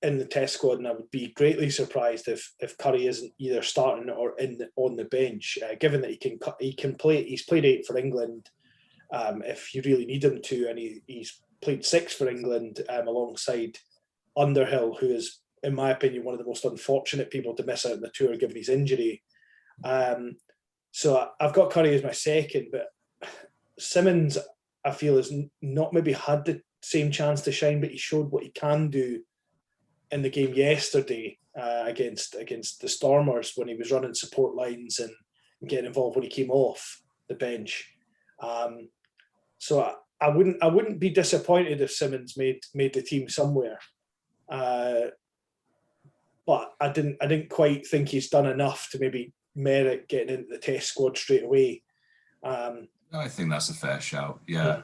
Speaker 2: in the Test squad, and I would be greatly surprised if Curry isn't either starting or on the bench, given that he can play. He's played 8 for England if you really need him to, and he's played 6 for England alongside Underhill, who is, in my opinion, one of the most unfortunate people to miss out on the tour given his injury. So I've got Curry as my second, but Simmons, I feel, has not maybe had the same chance to shine, but he showed what he can do in the game yesterday against the Stormers when he was running support lines and getting involved when he came off the bench. So I wouldn't be disappointed if Simmons made the team somewhere. But I didn't quite think he's done enough to maybe merit getting into the Test squad straight away.
Speaker 1: I think that's a fair shout. Yeah.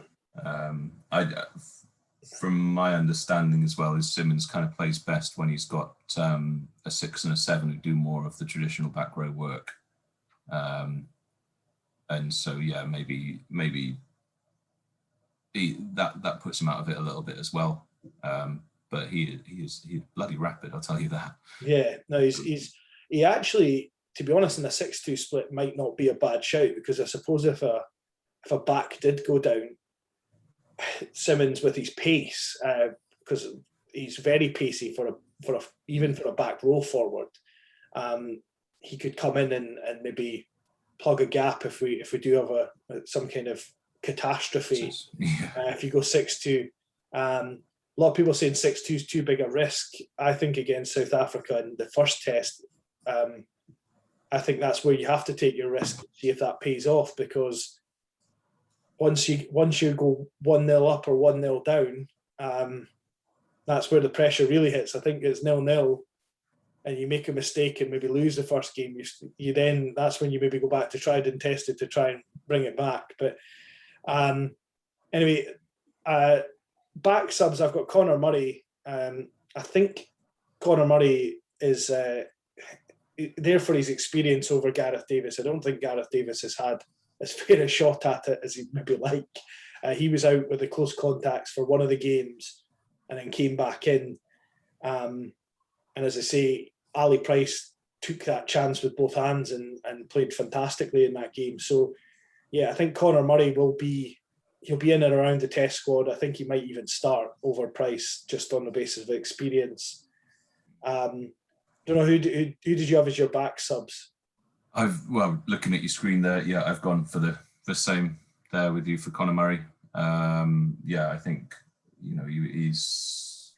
Speaker 1: From my understanding as well, is Simmons kind of plays best when he's got a 6 and a 7 who do more of the traditional back row work. And so maybe that puts him out of it a little bit as well. But he's bloody rapid, I'll tell you that.
Speaker 2: Yeah, no, he actually, to be honest, in a 6-2 split might not be a bad shout, because I suppose if a back did go down, Simmons with his pace, because he's very pacey for a back row forward, he could come in and maybe plug a gap if we do have some kind of catastrophe. If you go 6-2, a lot of people saying 6-2 is too big a risk. I think against South Africa in the first Test, I think that's where you have to take your risk, see if that pays off, because once you go 1-0 up or 1-0 down, that's where the pressure really hits. I think it's 0-0 and you make a mistake and maybe lose the first game, you then, that's when you maybe go back to tried and tested to try and bring it back. But anyway, back subs, I've got Conor Murray. I think Conor Murray is there for his experience over Gareth Davis. I don't think Gareth Davis has had as fair a shot at it as he'd maybe like. He was out with the close contacts for one of the games and then came back in. And as I say, Ali Price took that chance with both hands and played fantastically in that game. So, yeah, I think Conor Murray he'll be in and around the Test squad. I think he might even start over Price just on the basis of experience. Don't know who did you have as your back subs?
Speaker 1: Looking at your screen there, I've gone for the same there with you for Conor Murray. I think he's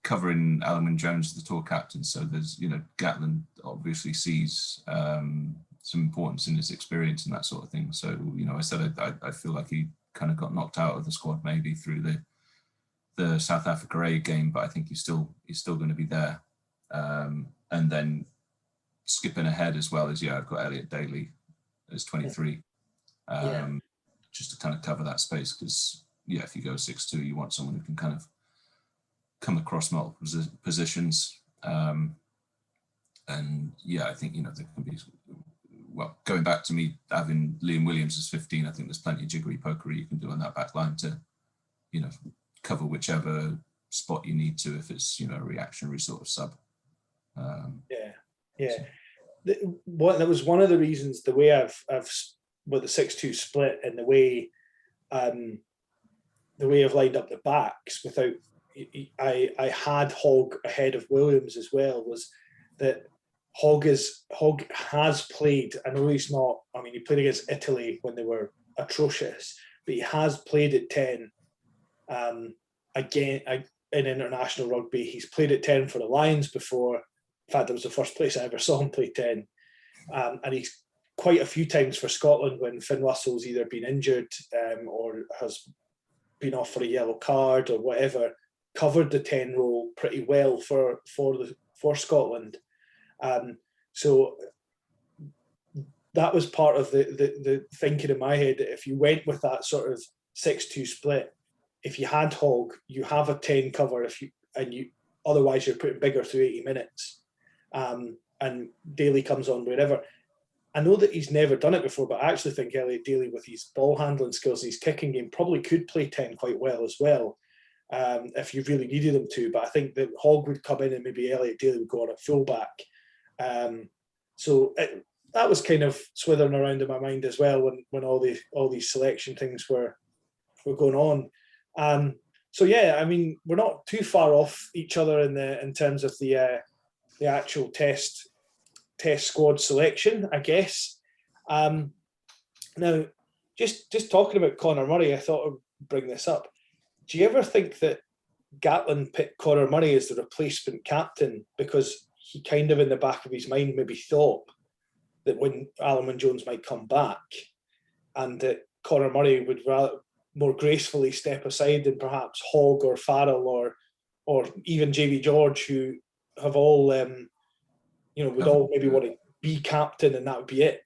Speaker 1: covering Alan Wynne-Jones as the tour captain, so there's Gatland obviously sees some importance in his experience and that sort of thing. So I said I feel like he kind of got knocked out of the squad maybe through the South Africa A game, but I think he's still going to be there. And then skipping ahead as well as I've got Elliot Daly as 23, just to kind of cover that space, because if you go 6-2, you want someone who can kind of come across multiple positions. I think there can be, going back to me having Liam Williams as 15, I think there's plenty of jiggery pokery you can do on that back line to cover whichever spot you need to if it's, a reactionary sort of sub.
Speaker 2: Yeah. That was one of the reasons, the way I've with the 6-2 split and the way I've lined up the backs without, I had Hogg ahead of Williams as well, was that Hogg has played, I know he's not, he played against Italy when they were atrocious, but he has played at 10 again in international rugby. He's played at 10 for the Lions before. In fact, it was the first place I ever saw him play 10. And he's quite a few times for Scotland when Finn Russell's either been injured or has been off for a yellow card or whatever, covered the 10 role pretty well for Scotland. So that was part of the thinking in my head, that if you went with that sort of 6-2 split, if you had Hogg, you have a 10 cover, otherwise you're putting Biggar through 80 minutes. And Daly comes on wherever. I know that he's never done it before, but I actually think Elliot Daly, with his ball handling skills, his kicking game, probably could play 10 quite well as well, if you really needed him to. But I think that Hogg would come in and maybe Elliot Daly would go on at fullback. That was kind of swithering around in my mind as well when all these selection things were going on. We're not too far off each other in terms of the actual test squad selection, I guess. Now, just talking about Conor Murray, I thought I'd bring this up. Do you ever think that Gatlin picked Conor Murray as the replacement captain because he kind of in the back of his mind maybe thought that when Alan Wynne-Jones might come back and that Conor Murray would rather more gracefully step aside than perhaps Hogg or Farrell or even JB George, who have all would all maybe want to be captain and that would be it?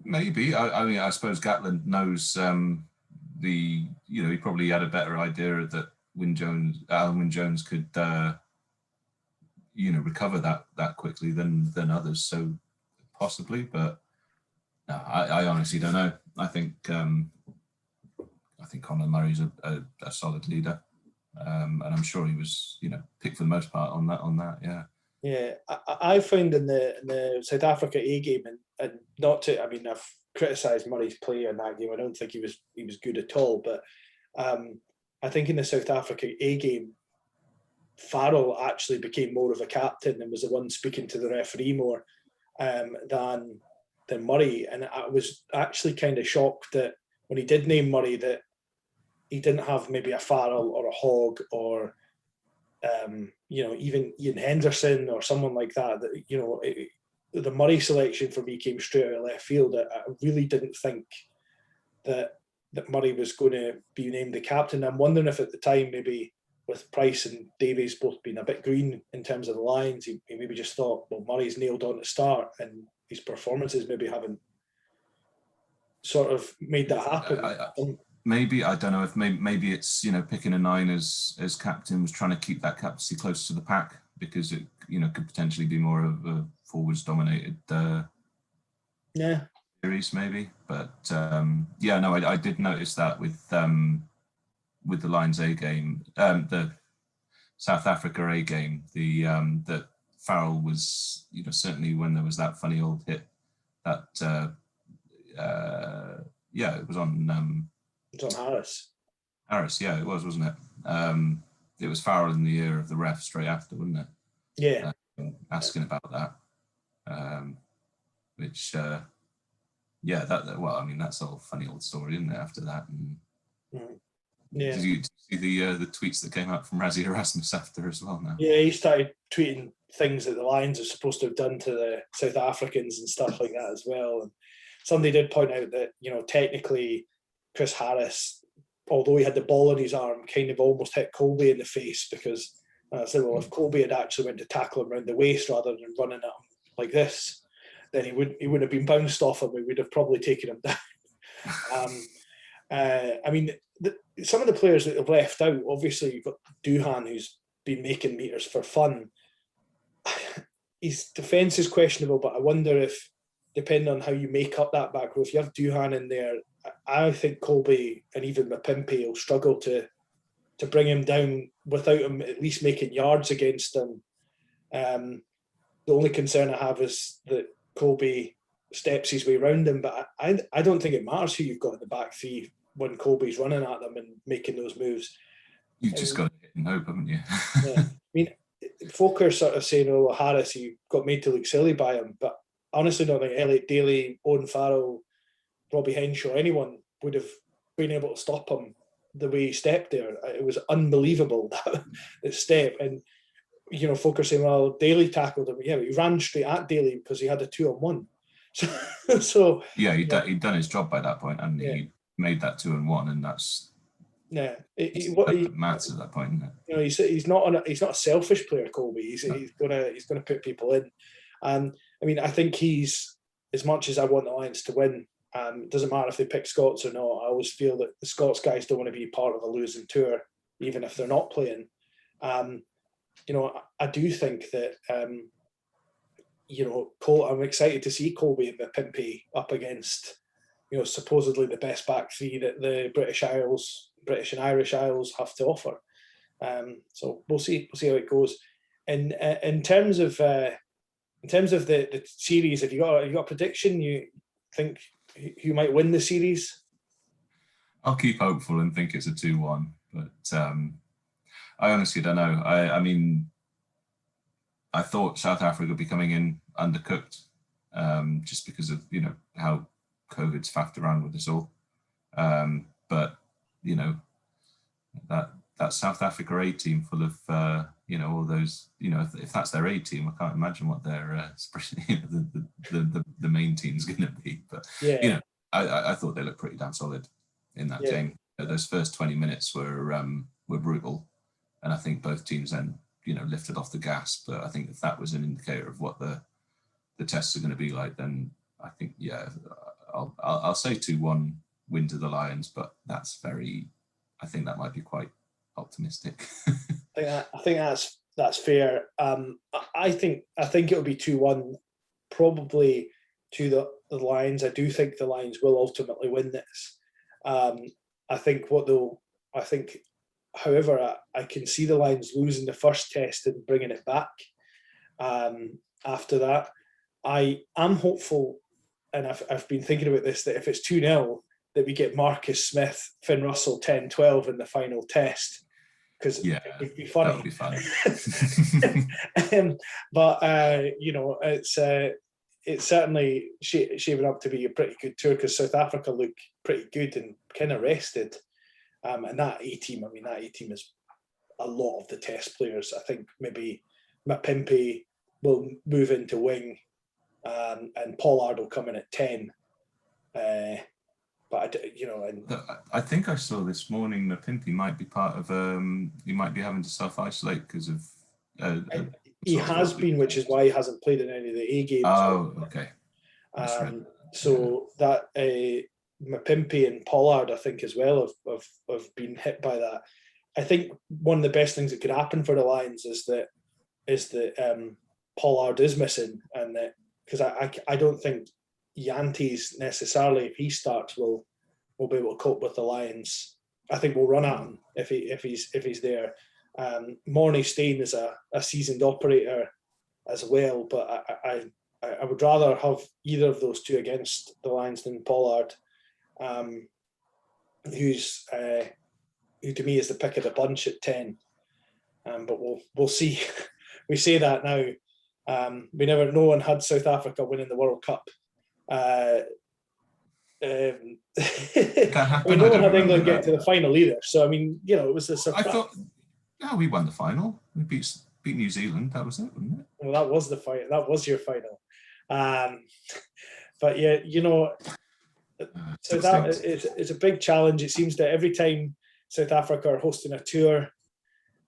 Speaker 1: Maybe. I suppose Gatlin knows he probably had a better idea that Alan Wynne-Jones could recover that quickly than others. So possibly, but no, I honestly don't know. I think Conor Murray's a solid leader, and I'm sure he was picked for the most part on that. Yeah.
Speaker 2: Yeah, I found in the South Africa A game, and not to, I've criticised Murray's play in that game. I don't think he was good at all, but I think in the South Africa A game, Farrell actually became more of a captain and was the one speaking to the referee more than Murray. And I was actually kind of shocked that when he did name Murray, that he didn't have maybe a Farrell or a Hogg or even Ian Henderson or someone like that. The Murray selection for me came straight out of left field. I really didn't think that Murray was going to be named the captain. I'm wondering if at the time, maybe with Price and Davies both being a bit green in terms of the lines, he maybe just thought, well, Murray's nailed on to start, and his performances maybe haven't sort of made that happen.
Speaker 1: Maybe, I don't know if maybe it's picking a 9 as captain was trying to keep that captaincy close to the pack, because it could potentially be more of a forwards dominated series maybe. But I did notice that with the Lions A game, the South Africa A game, that Farrell was certainly when there was that funny old hit that it was on.
Speaker 2: It's on Harris.
Speaker 1: Harris, yeah, it was, wasn't it? It was Farrell in the ear of the ref straight after, wasn't it?
Speaker 2: Yeah.
Speaker 1: Asking about that. That's a funny old story, isn't it, after that? And
Speaker 2: yeah.
Speaker 1: Did you see the tweets that came out from Razzie Erasmus after as well now?
Speaker 2: Yeah, he started tweeting things that the Lions are supposed to have done to the South Africans and stuff like that as well. And somebody did point out that, technically Chris Harris, although he had the ball in his arm, kind of almost hit Colby in the face, because I said, well, if Colby had actually went to tackle him around the waist rather than running at him like this, then he would have been bounced off him. We would have probably taken him down. Some of the players that have left out, obviously you've got Duhan, who's been making meters for fun. His defence is questionable, but I wonder if, depending on how you make up that back row, if you have Duhan in there, I think Colby and even Mapimpi will struggle to to bring him down without him at least making yards against them. The only concern I have is that Colby steps his way around him, but I don't think it matters who you've got in the back three when Colby's running at them and making those moves.
Speaker 1: You've just got to hit and hope, haven't you?
Speaker 2: Yeah. I mean, folk are sort of saying, oh, Harris, he got made to look silly by him, but I honestly don't think Elliot Daly, Owen Farrell, Robbie Henshaw, anyone would have been able to stop him the way he stepped there. It was unbelievable, that step. And, you know, folk are saying, well, Daly tackled him. Yeah, but he ran straight at Daly because he had a 2-on-1. So
Speaker 1: yeah, he'd done his job by that point, and
Speaker 2: yeah.
Speaker 1: he made that 2-on-1, and that's
Speaker 2: what
Speaker 1: matters at that point, isn't it?
Speaker 2: You know, he's not a selfish player, Colby. He's gonna put people in. I mean, I think he's, as much as I want the Lions to win, it doesn't matter if they pick Scots or not. I always feel that the Scots guys don't want to be part of a losing tour, even if they're not playing. You know, I do think that you know, I'm excited to see Colby and Mapimpi up against, you know, supposedly the best back three that the British and Irish Isles have to offer. So we'll see how it goes. And in terms of the series, have you got a prediction? You think who might win the series?
Speaker 1: I'll keep hopeful and think it's a 2-1, but I honestly don't know. I mean, I thought South Africa would be coming in undercooked, just because of, you know, how COVID's faffed around with us all. But, you know, that South Africa A team full of, you know, all those, you know, if that's their A team, I can't imagine what their the main team's going to be. But,
Speaker 2: yeah,
Speaker 1: you know, I thought they looked pretty damn solid in that game. Those first 20 minutes were brutal, and I think both teams then, you know, lifted off the gas. But I think if that was an indicator of what the tests are going to be like, then I think, yeah, I'll say 2-1 win to the Lions, but I think that might be quite optimistic.
Speaker 2: I think that's fair. I think it'll be 2-1, probably to the Lions. I do think the Lions will ultimately win this. However, I can see the Lions losing the first test and bringing it back. After that, I am hopeful, and I've been thinking about this, that if it's 2-0, that we get Marcus Smith, Finn Russell 10-12 in the final test, because it would be funny.
Speaker 1: That would be fun.
Speaker 2: But you know, it's certainly shaping up to be a pretty good tour, because South Africa look pretty good and kind of rested. And that A team, is a lot of the test players. I think maybe Mapimpi will move into wing, and Pollard will come in at 10. But you know,
Speaker 1: I think I saw this morning that Mapimpi might be part of. He might be having to self-isolate because of.
Speaker 2: He has been, which is why he hasn't played in any of the A games.
Speaker 1: Oh, okay.
Speaker 2: So that Mapimpi and Pollard, I think, as well, have been hit by that. I think one of the best things that could happen for the Lions is that Pollard is missing, and that, because I don't think Yantes necessarily, if he starts, will be able to cope with the Lions. I think we'll run at him if he's there. Morney Stain is a seasoned operator as well, but I would rather have either of those two against the Lions than Pollard, who to me is the pick of the bunch at 10. But we'll see. We say that now. No one had South Africa winning the World Cup. No one had England get to the final either. So I mean, you know, it was a surprise.
Speaker 1: I thought, we won the final. We beat New Zealand. That was it, wasn't it?
Speaker 2: Well, that was the final. That was your final. But yeah, you know, so that it's a big challenge. It seems that every time South Africa are hosting a tour,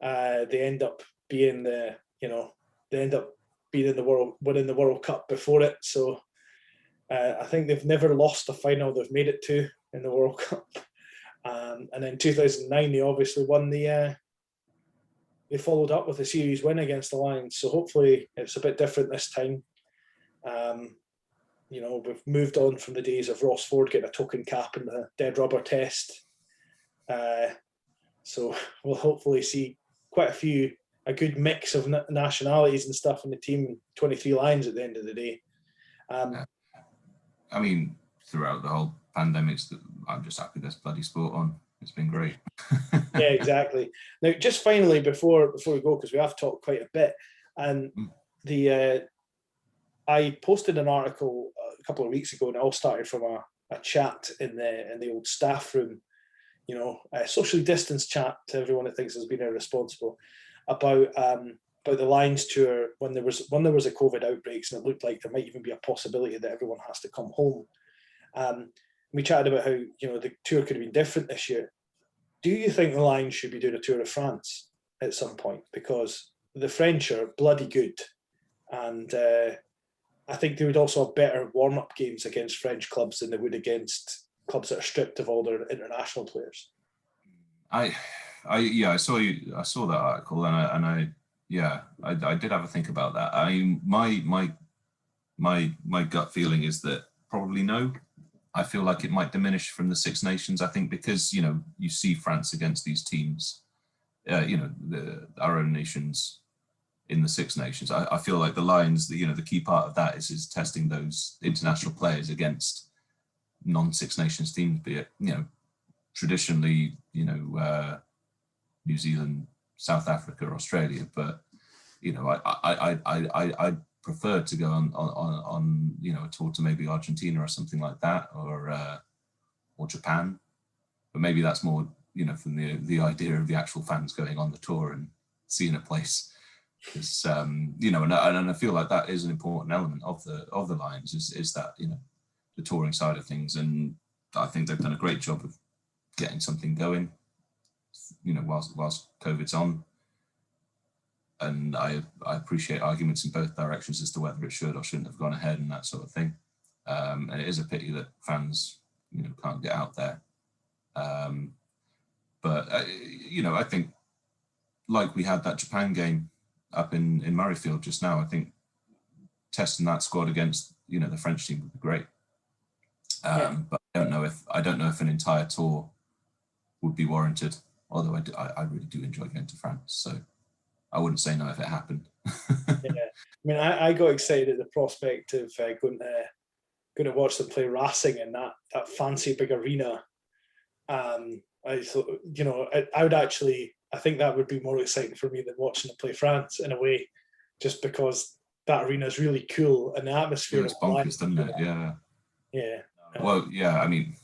Speaker 2: they end up being in the world, winning the World Cup before it. So I think they've never lost a final they've made it to in the World Cup. And in 2009, they obviously won they followed up with a series win against the Lions. So hopefully it's a bit different this time. You know, we've moved on from the days of Ross Ford getting a token cap in the dead rubber test. So we'll hopefully see a good mix of nationalities and stuff in the team. 23 Lions at the end of the day.
Speaker 1: I mean, throughout the whole pandemic, I'm just happy there's bloody sport on. It's been great.
Speaker 2: Yeah, exactly. Now, just finally, before we go, because we have talked quite a bit, and I posted an article a couple of weeks ago, and it all started from a chat in the old staff room, a socially distanced chat to everyone that thinks has been irresponsible about the Lions tour when there was a COVID outbreaks, and it looked like there might even be a possibility that everyone has to come home. We chatted about how the tour could have been different this year. Do you think the Lions should be doing a Tour de France at some point? Because the French are bloody good, and I think they would also have better warm-up games against French clubs than they would against clubs that are stripped of all their international players.
Speaker 1: I saw that article, and I did have a think about that. I mean, my gut feeling is that probably no. I feel like it might diminish from the Six Nations. I think because you see France against these teams, our own nations in the Six Nations. I feel like the Lions, the key part of that is testing those international players against non-Six Nations teams, be it traditionally New Zealand, South Africa, Australia, but I prefer to go on a tour to maybe Argentina or something like that, or Japan, but maybe that's more from the idea of the actual fans going on the tour and seeing a place, because and I feel like that is an important element of the Lions is that the touring side of things, and I think they've done a great job of getting something going whilst COVID's on. And I appreciate arguments in both directions as to whether it should or shouldn't have gone ahead and that sort of thing. And it is a pity that fans, can't get out there. But I think like we had that Japan game up in Murrayfield just now, I think testing that squad against the French team would be great. But I don't know if an entire tour would be warranted. Although I really do enjoy going to France, so I wouldn't say no if it happened.
Speaker 2: Yeah, I mean, I got excited at the prospect of going to watch them play Racing in that fancy big arena. I thought, I think that would be more exciting for me than watching them play France in a way, just because that arena is really cool and the atmosphere.
Speaker 1: It's bonkers, doesn't it? Yeah.
Speaker 2: Yeah.
Speaker 1: Well, yeah. I mean,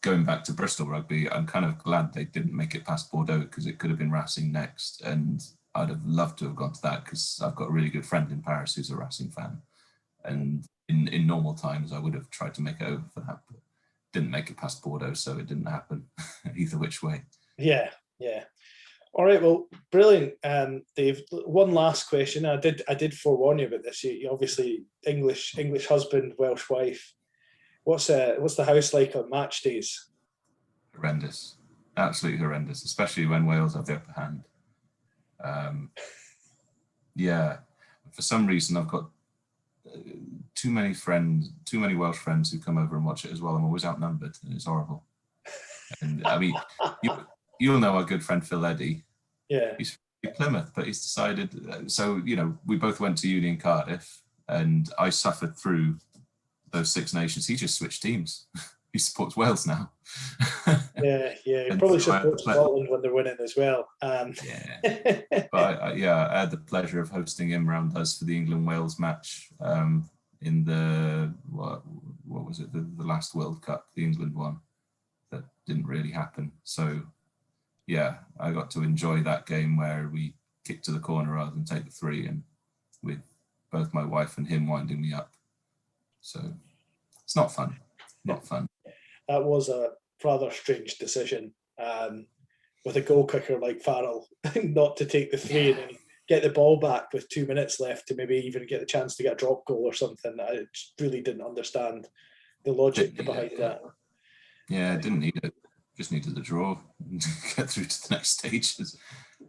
Speaker 1: going back to Bristol Rugby, I'm kind of glad they didn't make it past Bordeaux, because it could have been Racing next, and I'd have loved to have gone to that because I've got a really good friend in Paris who's a Racing fan, and in normal times I would have tried to make it over for that, but didn't make it past Bordeaux, so it didn't happen either which way.
Speaker 2: Yeah. All right, well, brilliant, Dave. One last question. I did forewarn you about this. You obviously English husband, Welsh wife. What's the house like on match days?
Speaker 1: Horrendous, absolutely horrendous, especially when Wales have the upper hand. For some reason I've got too many Welsh friends who come over and watch it as well. I'm always outnumbered, and it's horrible. And I mean, you'll know our good friend Phil Eddy.
Speaker 2: Yeah,
Speaker 1: he's from Plymouth, but he's decided. So we both went to uni in Cardiff, and I suffered through those Six Nations. He just switched teams. He supports Wales now.
Speaker 2: yeah. He probably supports Scotland when they're winning as well.
Speaker 1: But I had the pleasure of hosting him round us for the England-Wales match in the what was it? The last World Cup, the England one, that didn't really happen. So yeah, I got to enjoy that game where we kicked to the corner rather than take the three, and with both my wife and him winding me up. So it's not fun. Not fun.
Speaker 2: That was a rather strange decision with a goal kicker like Farrell not to take the three and then get the ball back with 2 minutes left to maybe even get the chance to get a drop goal or something. I really didn't understand the logic behind that.
Speaker 1: Yeah, didn't need it. Just needed the draw to get through to the next stages.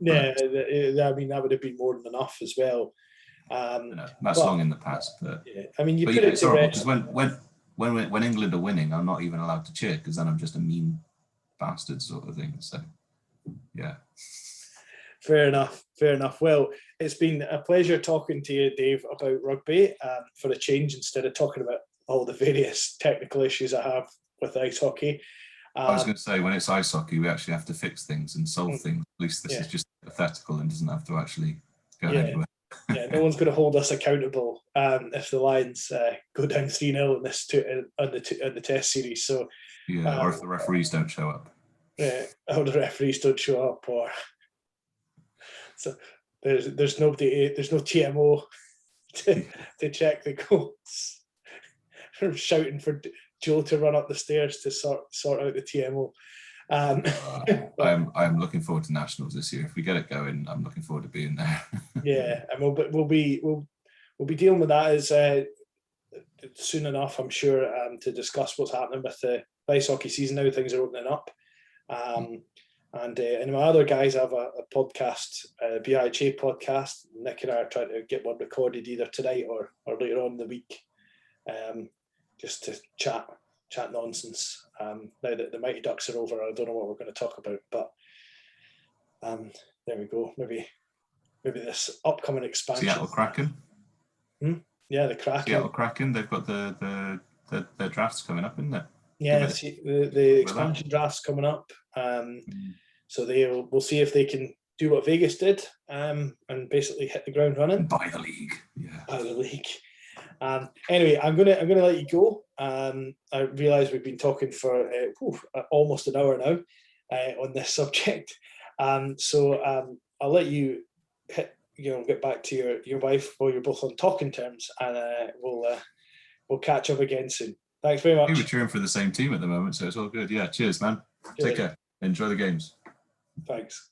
Speaker 2: Yeah, I mean, that would have been more than enough as well.
Speaker 1: That's long in the past, but
Speaker 2: yeah, I mean, put it to rest.
Speaker 1: When England are winning, I'm not even allowed to cheer, because then I'm just a mean bastard sort of thing. So Yeah.
Speaker 2: Fair enough. Fair enough. Well, it's been a pleasure talking to you, Dave, about rugby for a change instead of talking about all the various technical issues I have with ice hockey.
Speaker 1: I was going to say, when it's ice hockey, we actually have to fix things and solve things. At least this
Speaker 2: yeah.
Speaker 1: is just hypothetical and doesn't have to actually go
Speaker 2: Yeah.
Speaker 1: anywhere.
Speaker 2: Yeah, no one's going to hold us accountable if the Lions go down 3-0 in this on the Test series. So
Speaker 1: yeah, or if the referees don't show up.
Speaker 2: Yeah, or the referees don't show up, or so there's nobody, there's no TMO to check the goals. I'm shouting for Joe to run up the stairs to sort out the TMO.
Speaker 1: I'm looking forward to nationals this year. If we get it going, I'm looking forward to being there.
Speaker 2: Yeah, and we'll be dealing with that as soon enough, I'm sure, to discuss what's happening with the ice hockey season now. Things are opening up, and my other guys have a podcast, a BIHA podcast. Nick and I are trying to get one recorded either tonight or later on in the week, just to chat nonsense. Now that the Mighty Ducks are over, I don't know what we're going to talk about, but there we go. Maybe this upcoming expansion.
Speaker 1: Seattle Kraken.
Speaker 2: Yeah, the Kraken.
Speaker 1: Seattle Kraken. They've got the drafts coming up, isn't it?
Speaker 2: Yeah, the expansion draft's coming up. So we'll see if they can do what Vegas did and basically hit the ground running.
Speaker 1: By the league. Yeah.
Speaker 2: By the league. Anyway, I'm gonna let you go. I realise we've been talking for almost an hour now on this subject. So I'll let you get back to your wife while you're both on talking terms, and we'll catch up again soon. Thanks very much.
Speaker 1: We were cheering for the same team at the moment, so it's all good. Yeah, cheers, man. Cheers. Take care. Enjoy the games.
Speaker 2: Thanks.